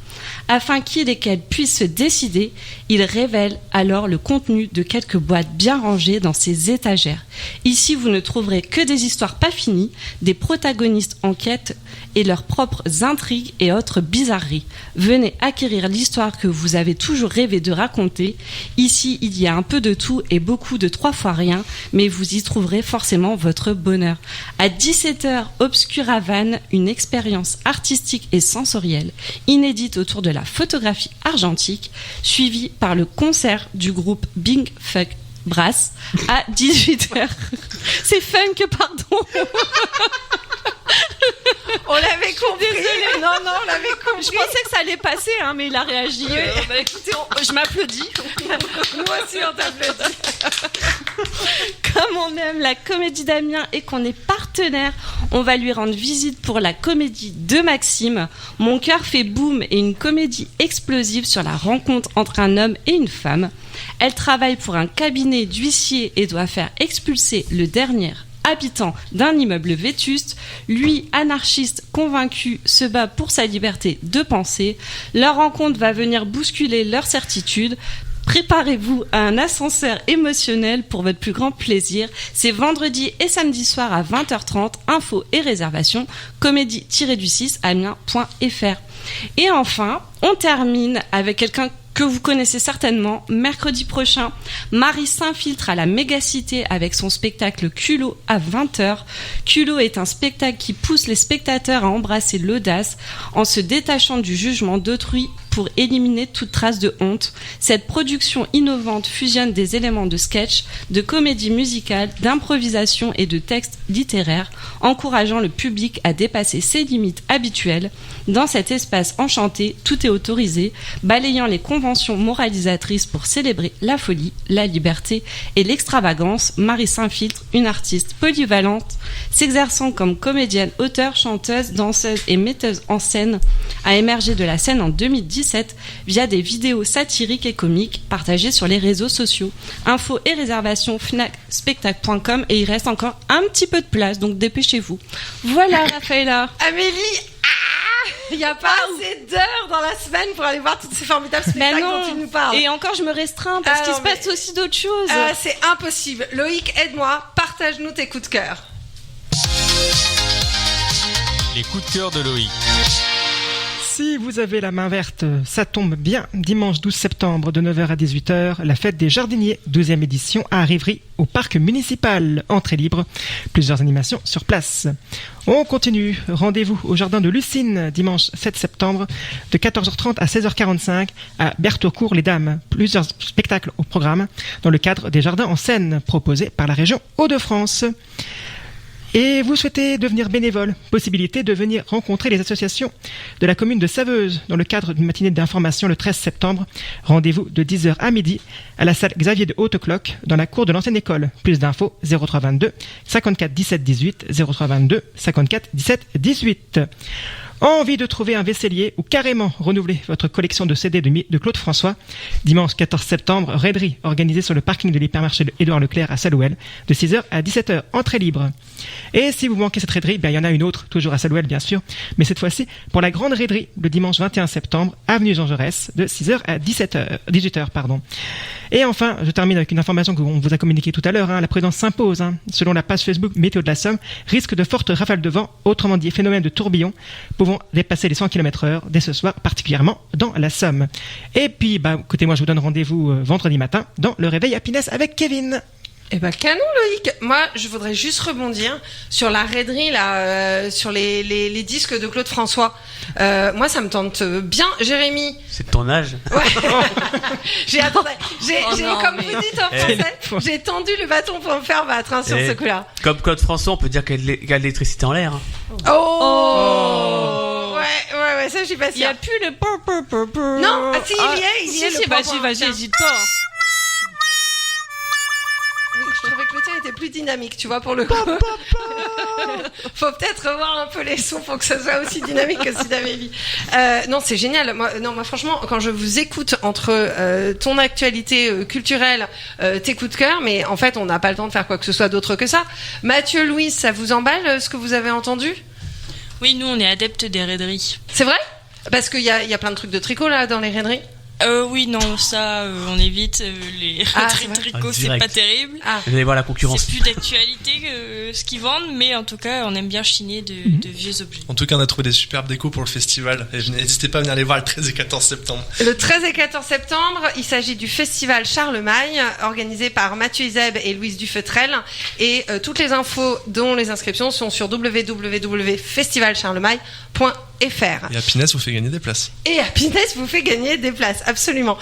Afin qu'ils et qu'elles puissent se décider, il révèle alors le contenu de quelques boîtes bien rangées dans ses étagères. Ici, vous ne trouverez que des histoires pas finies, des protagonistes en quête et leurs propres intrigues et autres bizarreries. Venez acquérir l'histoire que vous avez toujours rêvé de raconter. Ici, il y a un peu de tout et beaucoup de 3 fois rien, mais vous y trouverez forcément votre bonheur. À 17h, Obscuravan, une expérience artistique et sensorielle, inédite autour de la photographie argentique, suivie par le concert du groupe Big Fuck Brass à 18h. C'est funk, pardon. On l'avait compris. Désolée. Non, on l'avait compris. Je pensais que ça allait passer, hein, mais il a réagi. Oui. Écoutez, je m'applaudis. Moi aussi, on t'applaudit. Comme on aime la Comédie d'Amiens et qu'on est partenaire, on va lui rendre visite pour la comédie de Maxime. Mon cœur fait boum et une comédie explosive sur la rencontre entre un homme et une femme. Elle travaille pour un cabinet d'huissier et doit faire expulser le dernier habitant d'un immeuble vétuste. Lui, anarchiste convaincu, se bat pour sa liberté de penser. Leur rencontre va venir bousculer leur certitude. Préparez-vous à un ascenseur émotionnel pour votre plus grand plaisir. C'est vendredi et samedi soir à 20h30. Infos et réservations, comédie-du6 amiens.fr. Et enfin, on termine avec quelqu'un que vous connaissez certainement. Mercredi prochain, Marie s'infiltre à la Mégacité avec son spectacle Culot à 20h. Culot est un spectacle qui pousse les spectateurs à embrasser l'audace en se détachant du jugement d'autrui pour éliminer toute trace de honte. Cette production innovante fusionne des éléments de sketch, de comédie musicale, d'improvisation et de texte littéraire, encourageant le public à dépasser ses limites habituelles. Dans cet espace enchanté, tout est autorisé, balayant les conventions moralisatrices pour célébrer la folie, la liberté et l'extravagance. Marie s'infiltre, une artiste polyvalente, s'exerçant comme comédienne, auteure, chanteuse, danseuse et metteuse en scène, a émergé de la scène en 2017 via des vidéos satiriques et comiques partagées sur les réseaux sociaux. Infos et réservations fnacspectacle.com, et il reste encore un petit peu de place, donc dépêchez-vous. Voilà, Raphaëla. Amélie, il n'y a pas assez d'heures dans la semaine pour aller voir tous ces formidables spectacles dont tu nous parles. Et encore, je me restreins parce qu'il se passe aussi d'autres choses. C'est impossible. Loïc, aide-moi, partage-nous tes coups de cœur. Les coups de cœur de Loïc. Si vous avez la main verte, ça tombe bien. Dimanche 12 septembre de 9h à 18h, la fête des jardiniers, 12e édition à Rivry, au parc municipal. Entrée libre, plusieurs animations sur place. On continue. Rendez-vous au jardin de Lucine, dimanche 7 septembre, de 14h30 à 16h45 à Bertaucourt-les-Dames. Plusieurs spectacles au programme dans le cadre des jardins en scène proposés par la région Hauts-de-France. Et vous souhaitez devenir bénévole, possibilité de venir rencontrer les associations de la commune de Saveuse dans le cadre d'une matinée d'information le 13 septembre. Rendez-vous de 10h à midi à la salle Xavier de Hautecloque dans la cour de l'ancienne école. Plus d'infos 0322 54 17 18 0322 54 17 18. Envie de trouver un vaisselier ou carrément renouveler votre collection de CD de Claude François? Dimanche 14 septembre, raiderie organisée sur le parking de l'hypermarché de Édouard Leclerc à Salouel de 6h à 17h, entrée libre. Et si vous manquez cette raiderie, il y en a une autre, toujours à Salouel bien sûr, mais cette fois-ci pour la grande raiderie le dimanche 21 septembre, avenue Jean Jaurès de 6h à 18h. Et enfin, je termine avec une information qu'on vous a communiquée tout à l'heure, la prudence s'impose. Selon la page Facebook Météo de la Somme, risque de fortes rafales de vent, autrement dit phénomène de tourbillon, pouvant dépasser les 100 km/h dès ce soir, particulièrement dans la Somme. Et puis, écoutez, moi je vous donne rendez-vous vendredi matin dans le Réveil Happiness avec Kevin. Eh ben canon Loïc. Moi je voudrais juste rebondir sur la raiderie là, sur les disques de Claude François. Moi ça me tente bien. Jérémy. C'est de ton âge. Ouais. J'ai comme vous dites en français, j'ai tendu le bâton pour me faire battre sur ce coup-là. Comme Claude François, on peut dire qu'il y a de l'électricité en l'air. Ouais, ça je suis pas sûre. Il y a plus le peur. Non, si il y est le vas-y, hésite pas. Je trouvais que le tien était plus dynamique, tu vois, pour le coup. Faut peut-être revoir un peu les sons pour que ça soit aussi dynamique que si t'avais dit. Non, c'est génial. Moi, franchement, quand je vous écoute entre ton actualité culturelle, tes coups de cœur, mais en fait, on n'a pas le temps de faire quoi que ce soit d'autre que ça. Mathieu, Louise, ça vous emballe ce que vous avez entendu? Oui, nous, on est adeptes des raideries. C'est vrai? Parce qu'il y a plein de trucs de tricot là dans les raideries. Oui, non, ça, on évite. Les raideries de tricot, c'est pas terrible. Vous allez voir la concurrence. C'est plus d'actualité que ce qu'ils vendent, mais en tout cas, on aime bien chiner de vieux objets. En tout cas, on a trouvé des superbes décos pour le festival. Et n'hésitez pas à venir les voir le 13 et 14 septembre. Le 13 et 14 septembre, il s'agit du festival Charlemagne, organisé par Mathieu Izeb et Louise Dufetrel. Et toutes les infos, dont les inscriptions, sont sur www.festivalcharlemagne.fr. Et Happiness vous fait gagner des places. Et Happiness vous fait gagner des places, absolument.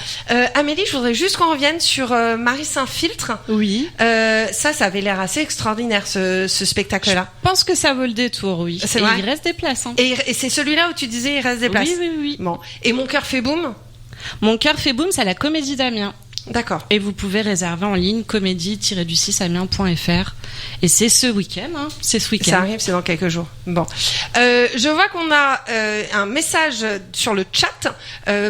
Amélie, je voudrais juste qu'on revienne sur Marie Saint-Filtre. Oui. Ça avait l'air assez extraordinaire, ce spectacle-là. Je pense que ça vaut le détour, oui. C'est vrai. Il reste des places. Et c'est celui-là où tu disais il reste des places. Oui. Bon. Et Mon cœur fait boum. Mon cœur fait boum, c'est à la Comédie d'Amiens. D'accord. Et vous pouvez réserver en ligne comédie-du6amiens.fr. Et c'est ce week-end. C'est ce week-end. Ça arrive, c'est dans quelques jours. Bon. Je vois qu'on a un message sur le chat.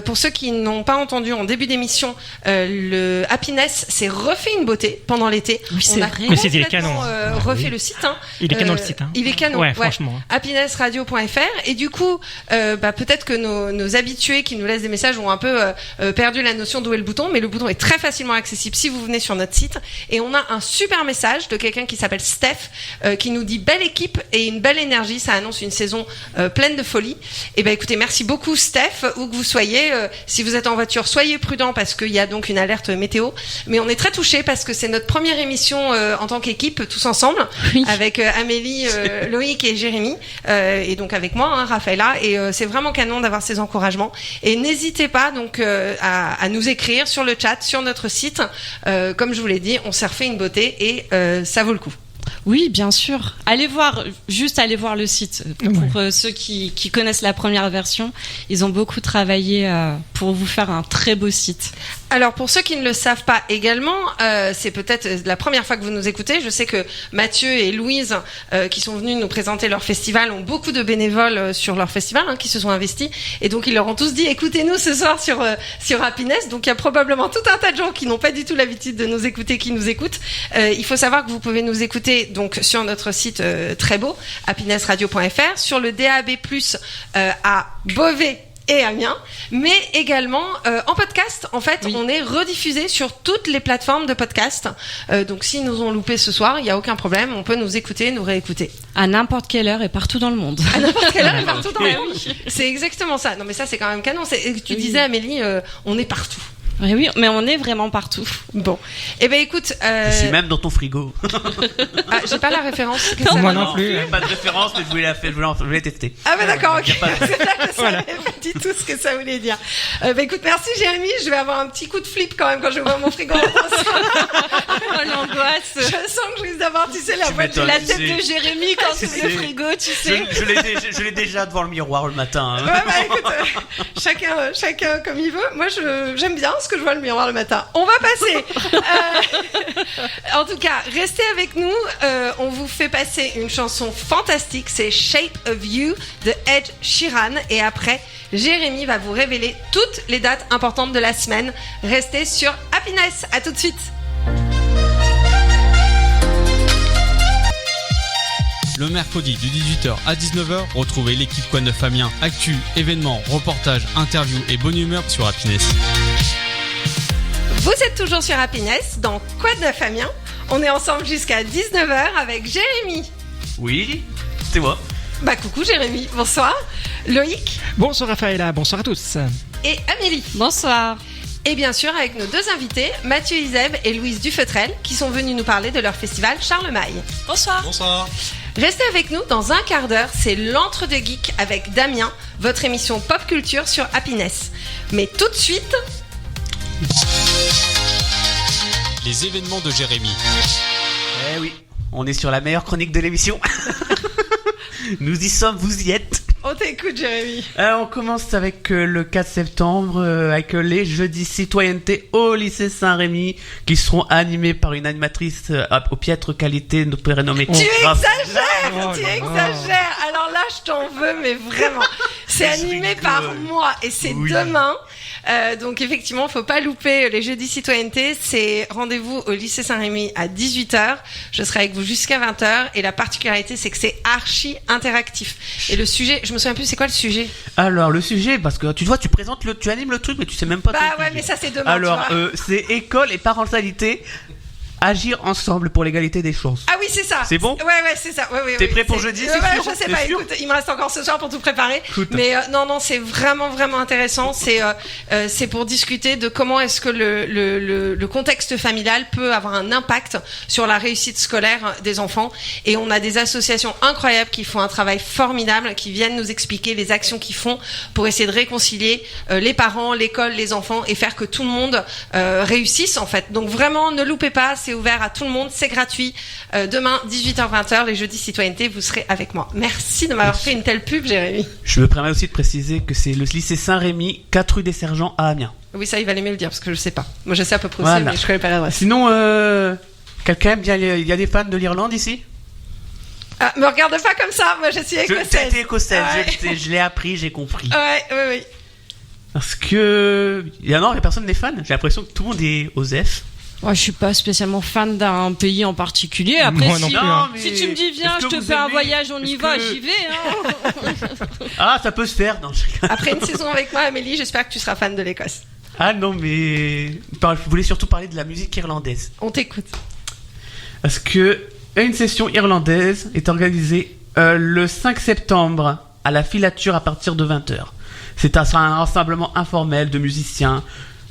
Pour ceux qui n'ont pas entendu en début d'émission, le Happiness s'est refait une beauté pendant l'été. Oui, c'est vrai. Mais il est canon. Refait le site. Il est canon le site. Il est canon. Ouais, franchement. Happinessradio.fr. Et du coup, peut-être que nos habitués qui nous laissent des messages ont un peu perdu la notion d'où est le bouton, mais le bouton est très facilement accessible si vous venez sur notre site. Et on a un super message de quelqu'un qui s'appelle Steph qui nous dit belle équipe et une belle énergie, ça annonce une saison pleine de folie. Et écoutez, merci beaucoup Steph, où que vous soyez, si vous êtes en voiture, soyez prudents parce qu'il y a donc une alerte météo, mais on est très touchés parce que c'est notre première émission en tant qu'équipe tous ensemble, avec Amélie, Loïc et Jérémy, et donc avec moi, Raphaëla, et c'est vraiment canon d'avoir ces encouragements. Et n'hésitez pas donc à nous écrire sur le chat, sur notre site. Comme je vous l'ai dit, on s'est refait une beauté et ça vaut le coup. Oui, bien sûr. Allez voir le site. Pour ceux qui connaissent la première version, ils ont beaucoup travaillé pour vous faire un très beau site. Alors, pour ceux qui ne le savent pas également, c'est peut-être la première fois que vous nous écoutez. Je sais que Mathieu et Louise, qui sont venus nous présenter leur festival, ont beaucoup de bénévoles sur leur festival, qui se sont investis. Et donc, ils leur ont tous dit, écoutez-nous ce soir sur Happiness. Donc, il y a probablement tout un tas de gens qui n'ont pas du tout l'habitude de nous écouter, qui nous écoutent. Il faut savoir que vous pouvez nous écouter donc sur notre site très beau, happinessradio.fr, sur le DAB+, à Beauvais et Amiens, mais également en podcast. En fait, Oui. on est rediffusé sur toutes les plateformes de podcast. Donc, si nous ont loupé ce soir, il n'y a aucun problème. On peut nous écouter, nous réécouter. À n'importe quelle heure et partout dans le monde. À n'importe quelle heure et partout dans le Eh monde. oui. C'est exactement ça. Non, mais ça, c'est quand même canon. Tu Oui. disais, Amélie, on est partout. Oui, mais on est vraiment partout. Bon. Eh ben, écoute, Je suis même dans ton frigo. j'ai pas la référence. que ça Moi va. non plus. Il y a pas de référence, mais je voulais la faire, je voulais tester. Ah ben d'accord, ok. Y a pas de- C'est là que je Voilà. savais pas du tout ce que ça voulait dire. Écoute, merci Jérémy. Je vais avoir un petit coup de flip quand même quand je vois mon frigo. Oh, l'angoisse. Je sens que je risque d'avoir, tu sais, la boîte de m'étonnes. la La tête de Jérémy quand Tu c'est le sais. frigo, tu sais. Je l'ai déjà devant le miroir le matin. hein. Ouais, bah écoute, chacun comme il veut. Moi, j'aime bien ce que je vois le miroir le matin. On va passer. En tout cas, restez avec nous. On vous fait passer une chanson fantastique. C'est Shape of You de Ed Sheeran. Et après, Jérémy va vous révéler toutes les dates importantes de la semaine. Restez sur Happiness. À tout de suite. Le mercredi de 18h à 19h, retrouvez l'équipe Quoi de Neuf Amiens, actu, événements, reportages, interviews et bonne humeur sur Happiness. Vous êtes toujours sur Happiness dans Quoi de Neuf Amiens. On est ensemble jusqu'à 19h avec Jérémy. Oui, c'est moi. Bah coucou Jérémy, bonsoir. Loïc Bonsoir Raphaëla, bonsoir à tous. et Amélie. Bonsoir. Et bien sûr avec nos deux invités, Mathieu Izeb et Louise Dufetrel, qui sont venus nous parler de leur festival Charlemagne. Bonsoir. Bonsoir. Restez avec nous dans un quart d'heure, c'est l'Entre-deux Geeks avec Damien, votre émission pop culture sur Happiness. Mais tout de suite, Les événements de Jérémy. Eh oui, on est sur la meilleure chronique de l'émission. Nous y sommes, vous y êtes. on t'écoute Jérémy. On commence avec le 4 septembre, avec les jeudis citoyenneté au lycée Saint-Rémy, qui seront animés par une animatrice aux piètres qualités, nous pourrions nommer. Tu exagères, Oh tu là là. exagères. Alors là, je t'en veux, mais vraiment. C'est Je animé rigole. par moi et c'est Oui. demain. Donc effectivement, faut pas louper les jeudis citoyenneté. C'est rendez-vous au lycée Saint-Rémy à 18h. Je serai avec vous jusqu'à 20h. Et la particularité, c'est que c'est archi interactif. Et le sujet, je me souviens plus, c'est quoi le sujet? Alors, le sujet, parce que tu vois, tu animes le truc, mais tu sais même pas. Bah ton ouais, sujet. mais ça c'est demain. Alors, tu vois. c'est école et parentalité. Agir ensemble pour l'égalité des chances. Ah oui, c'est ça. C'est bon Ouais, c'est ça. Ouais, T'es prêt pour c'est- jeudi, ouais, c'est ouais, sûr je sais T'es pas. sûr Écoute, il me reste encore ce soir pour tout préparer. Écoute. Mais non, c'est vraiment intéressant. C'est pour discuter de comment est-ce que le contexte familial peut avoir un impact sur la réussite scolaire des enfants. Et on a des associations incroyables qui font un travail formidable, qui viennent nous expliquer les actions qu'ils font pour essayer de réconcilier les parents, l'école, les enfants et faire que tout le monde réussisse en fait. Donc vraiment, ne loupez pas, c'est ouvert à tout le monde, c'est gratuit. Demain, 18h-20h, les jeudis citoyenneté, vous serez avec moi. Merci de m'avoir fait une telle pub, Jérémy. Je me permets aussi de préciser que c'est le lycée Saint-Rémy, 4 rue des Sergents à Amiens. Oui, ça, il valait mieux le dire parce que je sais pas. Moi, je sais à peu près où Voilà. c'est, mais je connais pas l'adresse. Sinon, quelqu'un aime bien, il y a des fans de l'Irlande ici? Ah, me regarde pas comme ça, moi je suis écossaise. T'es écossaise, Ouais. je l'ai appris, j'ai compris. Ouais. Parce que. Il y a personne n'est fan. J'ai l'impression que tout le monde est OSEF. Moi, je suis pas spécialement fan d'un pays en particulier. Après, Moi non si, plus, hein. mais si tu me dis viens, est-ce je que te vous fais un aimez- voyage, on y est-ce va, que- j'y vais. Hein. Ah, ça peut se faire. Non, je rigole. Après une saison avec moi, Amélie, j'espère que tu seras fan de l'Écosse. Ah non, mais. Je voulais surtout parler de la musique irlandaise. On t'écoute. Parce que une session irlandaise est organisée le 5 septembre à la Filature à partir de 20h. C'est un rassemblement informel de musiciens,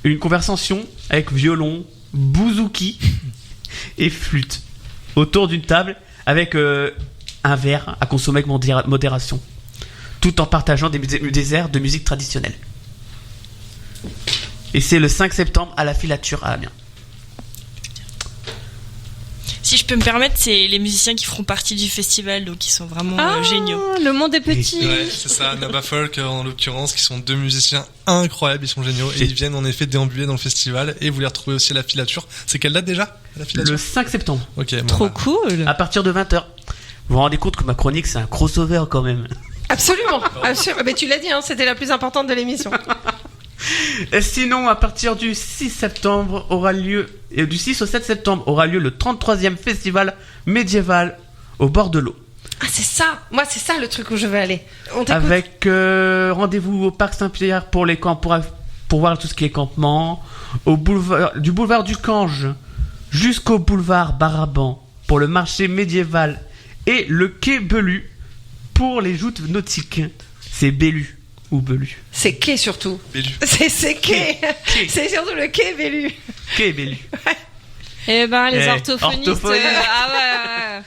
une conversation avec violon, bouzouki et flûte autour d'une table avec un verre à consommer avec modération, tout en partageant des airs de musique traditionnelle. Et c'est le 5 septembre à la Filature à Amiens. Si je peux me permettre, c'est les musiciens qui feront partie du festival, donc ils sont vraiment géniaux. Le monde est petit. Ouais, c'est ça, Naba Folk en l'occurrence, qui sont deux musiciens incroyables, ils sont géniaux et ils viennent en effet déambuler dans le festival et vous les retrouvez aussi à la Filature. C'est quelle date déjà à la Filature Le 5 septembre, Ok, bon, Trop bah. cool. à partir de 20h. Vous vous rendez compte que ma chronique c'est un crossover quand même. Absolument. Mais tu l'as dit, hein, c'était la plus importante de l'émission. Et sinon, à partir du 6 septembre aura lieu, et du 6 au 7 septembre aura lieu le 33e festival médiéval au bord de l'eau. Ah, c'est ça. Moi, c'est ça le truc où je veux aller. On t'écoute. Avec rendez-vous au Parc Saint-Pierre pour les camps, pour voir tout ce qui est campement, du boulevard du Cange jusqu'au boulevard Baraban pour le marché médiéval et le quai Bellu pour les joutes nautiques. C'est Bellu ou Bellu. C'est quai surtout. Bellu. C'est quai. Quai. C'est surtout le quai Bellu. Quai Bellu. Eh ben, les Eh, orthophonistes, orthophonie. ouais.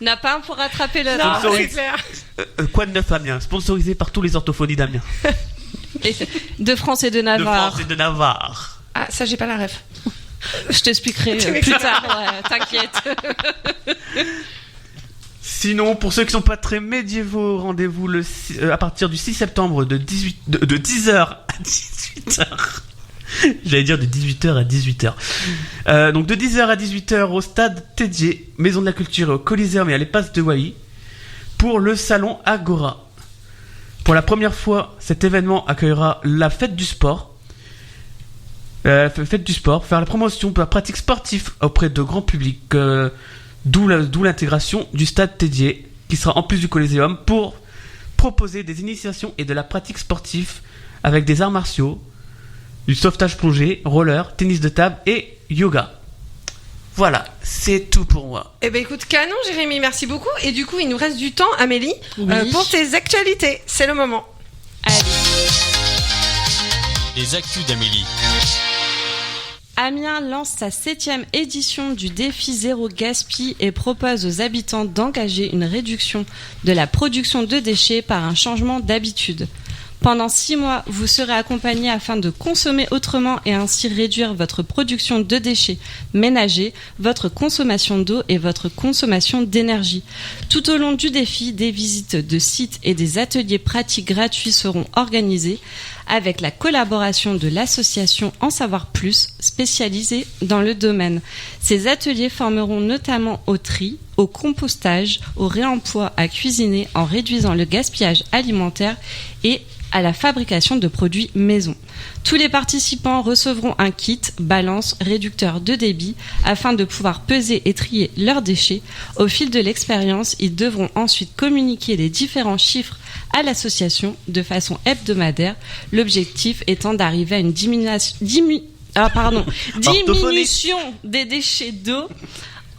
N'a pas un pour rattraper l'autre. Non, Sponsorisé. c'est clair. Quoi de neuf Amiens, sponsorisé par tous les orthophonies d'Amiens. De France et de De Navarre. France et de Navarre. Ah, ça, j'ai pas la ref. Je t'expliquerai Tu plus tard, ouais, t'inquiète. Sinon, pour ceux qui sont pas très médiévaux, rendez-vous à partir du 6 septembre de 10h à 18h. J'allais dire de 18h à 18h. Donc de 10h à 18h au stade Tédier, Maison de la Culture et au Coliseum et à l'Espace de Wally, pour le salon Agora. Pour la première fois, cet événement accueillera la fête du sport. Faire la promotion de la pratique sportive auprès de grand public, d'où l'intégration du stade Tédier, qui sera en plus du Coliseum, pour proposer des initiations et de la pratique sportive avec des arts martiaux, du sauvetage plongé, roller, tennis de table et yoga. Voilà, c'est tout pour moi. Eh ben écoute, canon Jérémy, merci beaucoup. Et du coup, il nous reste du temps, Amélie, Oui. pour tes actualités. C'est le moment. Allez. Les actus d'Amélie. Amiens lance sa 7e édition du défi Zéro Gaspille et propose aux habitants d'engager une réduction de la production de déchets par un changement d'habitude. Pendant 6 mois, vous serez accompagné afin de consommer autrement et ainsi réduire votre production de déchets ménagers, votre consommation d'eau et votre consommation d'énergie. Tout au long du défi, des visites de sites et des ateliers pratiques gratuits seront organisés avec la collaboration de l'association En Savoir Plus, spécialisée dans le domaine. Ces ateliers formeront notamment au tri, au compostage, au réemploi à cuisiner en réduisant le gaspillage alimentaire et à la fabrication de produits maison. Tous les participants recevront un kit balance réducteur de débit afin de pouvoir peser et trier leurs déchets. Au fil de l'expérience, ils devront ensuite communiquer les différents chiffres à l'association de façon hebdomadaire, l'objectif étant d'arriver à une diminution des déchets d'eau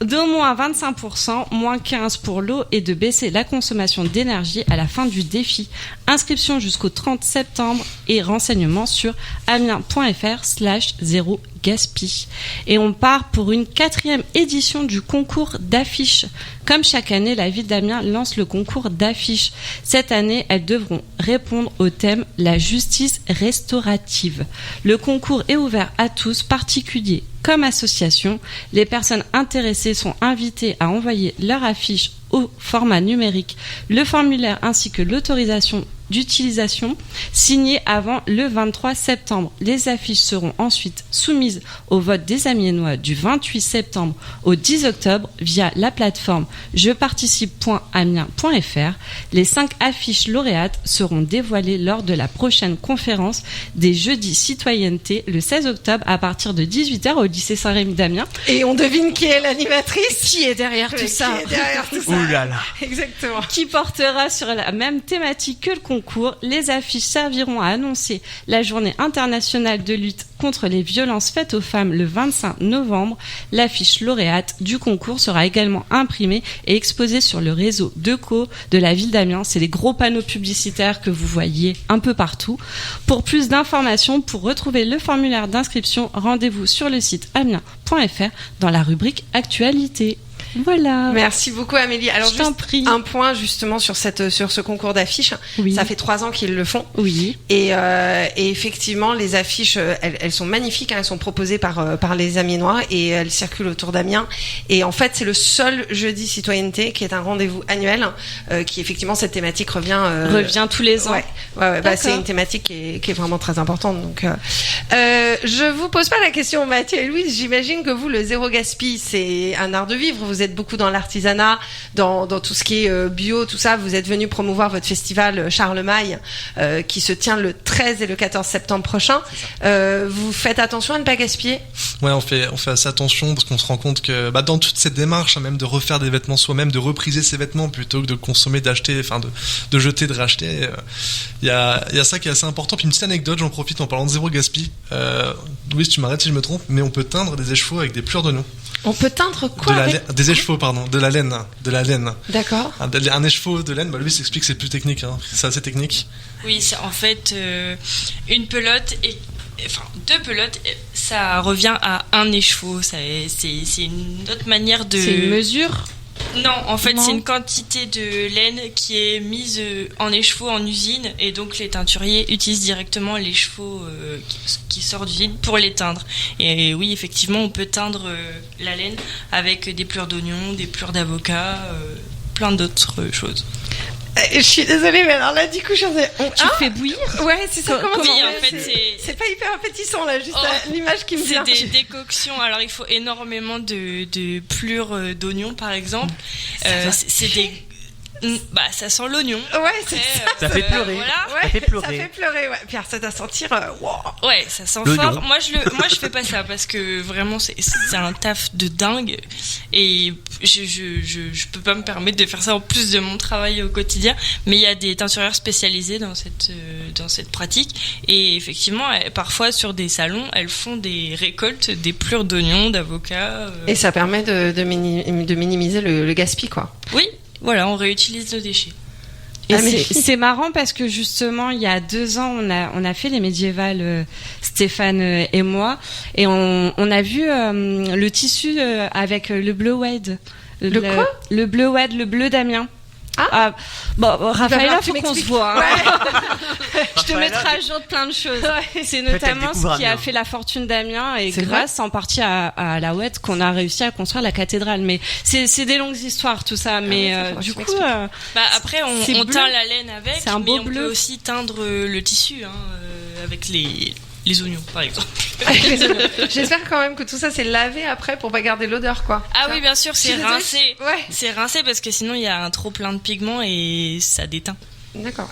d'au moins 25%, moins 15% pour l'eau et de baisser la consommation d'énergie à la fin du défi. Inscription jusqu'au 30 septembre et renseignements sur amiens.fr/0 Gaspi. Et on part pour une 4e édition du concours d'affiches. Comme chaque année, la ville d'Amiens lance le concours d'affiches. Cette année, elles devront répondre au thème « La justice restaurative ». Le concours est ouvert à tous, particuliers comme associations. Les personnes intéressées sont invitées à envoyer leur affiche au format numérique, le formulaire ainsi que l'autorisation d'utilisation signée avant le 23 septembre. Les affiches seront ensuite soumises au vote des Amiénois du 28 septembre au 10 octobre via la plateforme jeparticipe.amiens.fr. Les 5 affiches lauréates seront dévoilées lors de la prochaine conférence des jeudis citoyenneté le 16 octobre à partir de 18h au lycée Saint-Rémy d'Amiens. Et on devine qui est l'animatrice. Qui est derrière tout ça? Qui est derrière tout ça. Ouh là là. Exactement. Qui portera sur la même thématique que le concours. Les affiches serviront à annoncer la journée internationale de lutte contre les violences faites aux femmes le 25 novembre. L'affiche lauréate du concours sera également imprimée et exposée sur le réseau Deco de la ville d'Amiens. C'est les gros panneaux publicitaires que vous voyez un peu partout. Pour plus d'informations, pour retrouver le formulaire d'inscription, rendez-vous sur le site amiens.fr dans la rubrique Actualité. Voilà. Merci beaucoup Amélie. Alors Je t'en juste prie. un point justement sur ce concours d'affiches. Oui. Ça fait 3 ans qu'ils le font. Oui. Et effectivement, les affiches, elles sont magnifiques. Elles sont proposées par les Amiénois et elles circulent autour d'Amiens. Et en fait, c'est le seul jeudi citoyenneté qui est un rendez-vous annuel qui effectivement cette thématique Revient tous les ans. Ouais. Bah, c'est une thématique qui est vraiment très importante. Donc, je vous pose pas la question, Mathieu et Louise. J'imagine que vous, le zéro gaspille, c'est un art de vivre. Vous êtes beaucoup dans l'artisanat, dans tout ce qui est bio, tout ça. Vous êtes venu promouvoir votre festival Charlemagne, qui se tient le 13 et le 14 septembre prochain. Vous faites attention à ne pas gaspiller? Ouais, on fait assez attention parce qu'on se rend compte que dans toute cette démarche, même de refaire des vêtements soi-même, de repriser ses vêtements plutôt que de consommer, d'acheter, enfin de jeter, de racheter, il y a ça qui est assez important. Puis une petite anecdote, j'en profite en parlant de zéro gaspille. Louise, tu m'arrêtes si je me trompe, mais on peut teindre des écheveaux avec des pleurs d'oignon. On peut teindre quoi des écheveaux, pardon, de la laine. D'accord. Un écheveau de laine, Louise explique que c'est plus technique, c'est assez technique. Oui, c'est en fait une pelote deux pelotes, ça revient à un écheveau. C'est une autre manière de. C'est une mesure? Non, en fait, c'est une quantité de laine qui est mise en écheveau en usine, et donc les teinturiers utilisent directement l'écheveau qui sort d'usine pour les teindre. Et oui, effectivement, on peut teindre la laine avec des pleurs d'oignon, des pleurs d'avocat, plein d'autres choses. Je suis désolée, mais alors là, du coup, tu fais bouillir? Ouais, c'est ça. Comment oui, ça en fait, c'est pas hyper appétissant là, juste l'image qui me vient. C'est des décoctions. Alors, il faut énormément de plures d'oignons, par exemple. C'est des. Ça sent l'oignon. Ouais, c'est ça fait pleurer. Voilà. Ouais, ça fait pleurer. Ça fait pleurer, ouais. Pierre, ça doit sentir. Wow. Ouais, ça sent fort. Moi, je fais pas ça parce que vraiment, c'est un taf de dingue, et je peux pas me permettre de faire ça en plus de mon travail au quotidien. Mais il y a des teinturières spécialisées dans cette pratique, et effectivement, parfois sur des salons, elles font des récoltes, des plures d'oignons, d'avocats. Et ça permet de minimiser le gaspillage, quoi. Oui. Voilà, on réutilise le déchet. Et c'est marrant parce que justement, il y a 2 ans, on a fait les médiévales, Stéphane et moi, et on a vu le tissu avec le bleu Wade. Quoi? Le bleu Wade, le bleu d'Amiens. Raphaël, faut qu'on se voit. Ouais. Je te mettrai à jour de plein de choses. Ouais. C'est notamment ce qui a fait la fortune d'Amiens, et grâce en partie à la Ouette qu'on a réussi à construire la cathédrale. Mais c'est des longues histoires tout ça. Mais du coup, après on teint la laine avec, c'est un beau bleu. Peut aussi teindre le tissu avec les oignons, par exemple. J'espère quand même que tout ça c'est lavé après pour pas garder l'odeur, quoi. Ah oui, bien sûr, c'est rincé. Ouais. C'est rincé parce que sinon il y a un trop plein de pigments et ça déteint. D'accord.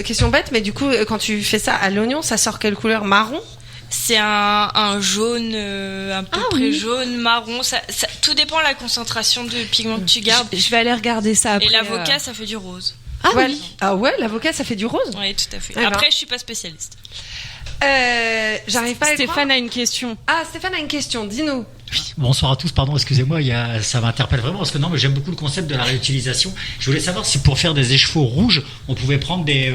Question bête, mais du coup, quand tu fais ça à l'oignon, ça sort quelle couleur? Marron? C'est un jaune, à peu près jaune, marron. Ça, tout dépend de la concentration de pigments que tu gardes. Je vais aller regarder ça après. Et l'avocat, ça fait du rose. Ah ouais. Oui. Ah ouais, l'avocat, ça fait du rose? Oui, tout à fait. Après, je suis pas spécialiste. J'arrive pas à Stéphane a une question. Ah, Stéphane a une question, dis-nous. Oui, bonsoir à tous, pardon, excusez-moi, ça m'interpelle vraiment parce que mais j'aime beaucoup le concept de la réutilisation. Je voulais savoir si pour faire des écheveaux rouges, on pouvait prendre des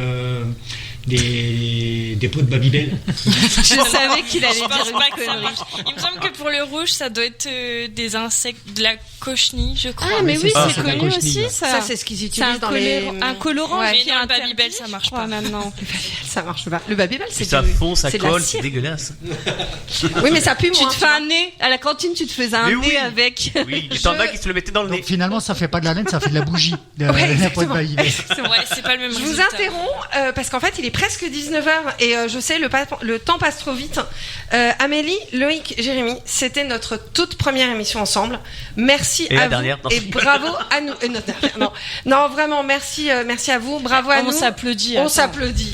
pots de Babybel. Je savais qu'il allait dire une connerie. Il me semble que pour le rouge, ça doit être des insectes, de la cochenille, je crois. Ah, mais oui, c'est connu aussi, ça. Ça, c'est ce qu'ils utilisent dans un colorant. Mais non, le Babybel, ça marche pas maintenant. Ça marche pas. Le Babybel, c'est ça fond, ça colle, c'est dégueulasse. Oui, mais ça pue moins. Tu te fais un nez à la cantine, tu te faisais un nez avec. Oui, il y en a qui se le mettaient dans le nez. Donc, finalement, ça fait pas de la laine, ça fait de la bougie. La poêle de Babybel. Ouais, c'est pas le même. Je vous interromps parce qu'en fait, il est presque 19h et je sais, le temps passe trop vite. Amélie, Loïc, Jérémy, c'était notre toute première émission ensemble. Merci à vous et bravo à nous. Et notre dernière, non, vraiment, merci à vous, bravo à nous. On s'applaudit. On s'applaudit.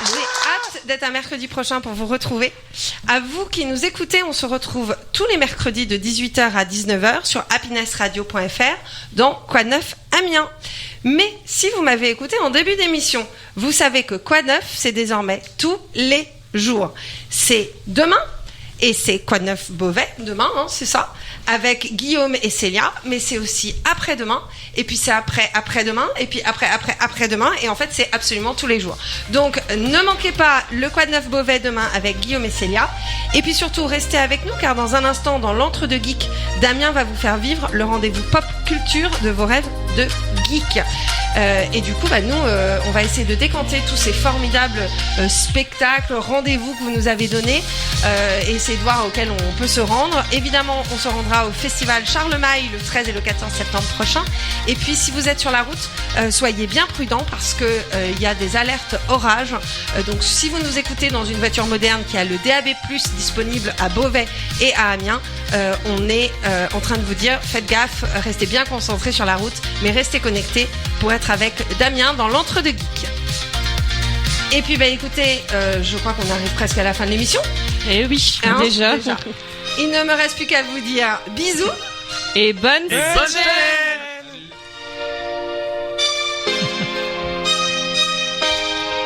J'ai hâte d'être un mercredi prochain pour vous retrouver. À vous qui nous écoutez, on se retrouve tous les mercredis de 18h à 19h sur happinessradio.fr dans Quoi de neuf Amiens. Mais si vous m'avez écouté en début d'émission, vous savez que Quoi de neuf, c'est désormais tous les jours. C'est demain, et c'est Quoi de neuf Beauvais, demain, c'est ça, avec Guillaume et Célia, mais c'est aussi après-demain, et puis c'est après-demain, et puis après-demain, et en fait c'est absolument tous les jours. Donc ne manquez pas le Quoi de neuf Beauvais demain avec Guillaume et Célia, et puis surtout restez avec nous, car dans un instant, dans l'entre-deux geeks, Damien va vous faire vivre le rendez-vous pop culture de vos rêves de geek. Et du coup, nous, on va essayer de décanter tous ces formidables spectacles, rendez-vous que vous nous avez donnés, et essayer de voir auxquels on peut se rendre. Évidemment, on se rendra au festival Charlemagne le 13 et le 14 septembre prochain. Et puis, si vous êtes sur la route, soyez bien prudents parce que il y a des alertes orage. Donc, si vous nous écoutez dans une voiture moderne qui a le DAB+ disponible à Beauvais et à Amiens, on est en train de vous dire, faites gaffe, restez bien concentrés sur la route, mais restez connectés pour être avec Damien dans l'Entre-deux Geeks. Et puis, écoutez, je crois qu'on arrive presque à la fin de l'émission. Eh oui, déjà. Il ne me reste plus qu'à vous dire bisous et bonne Bonne journée.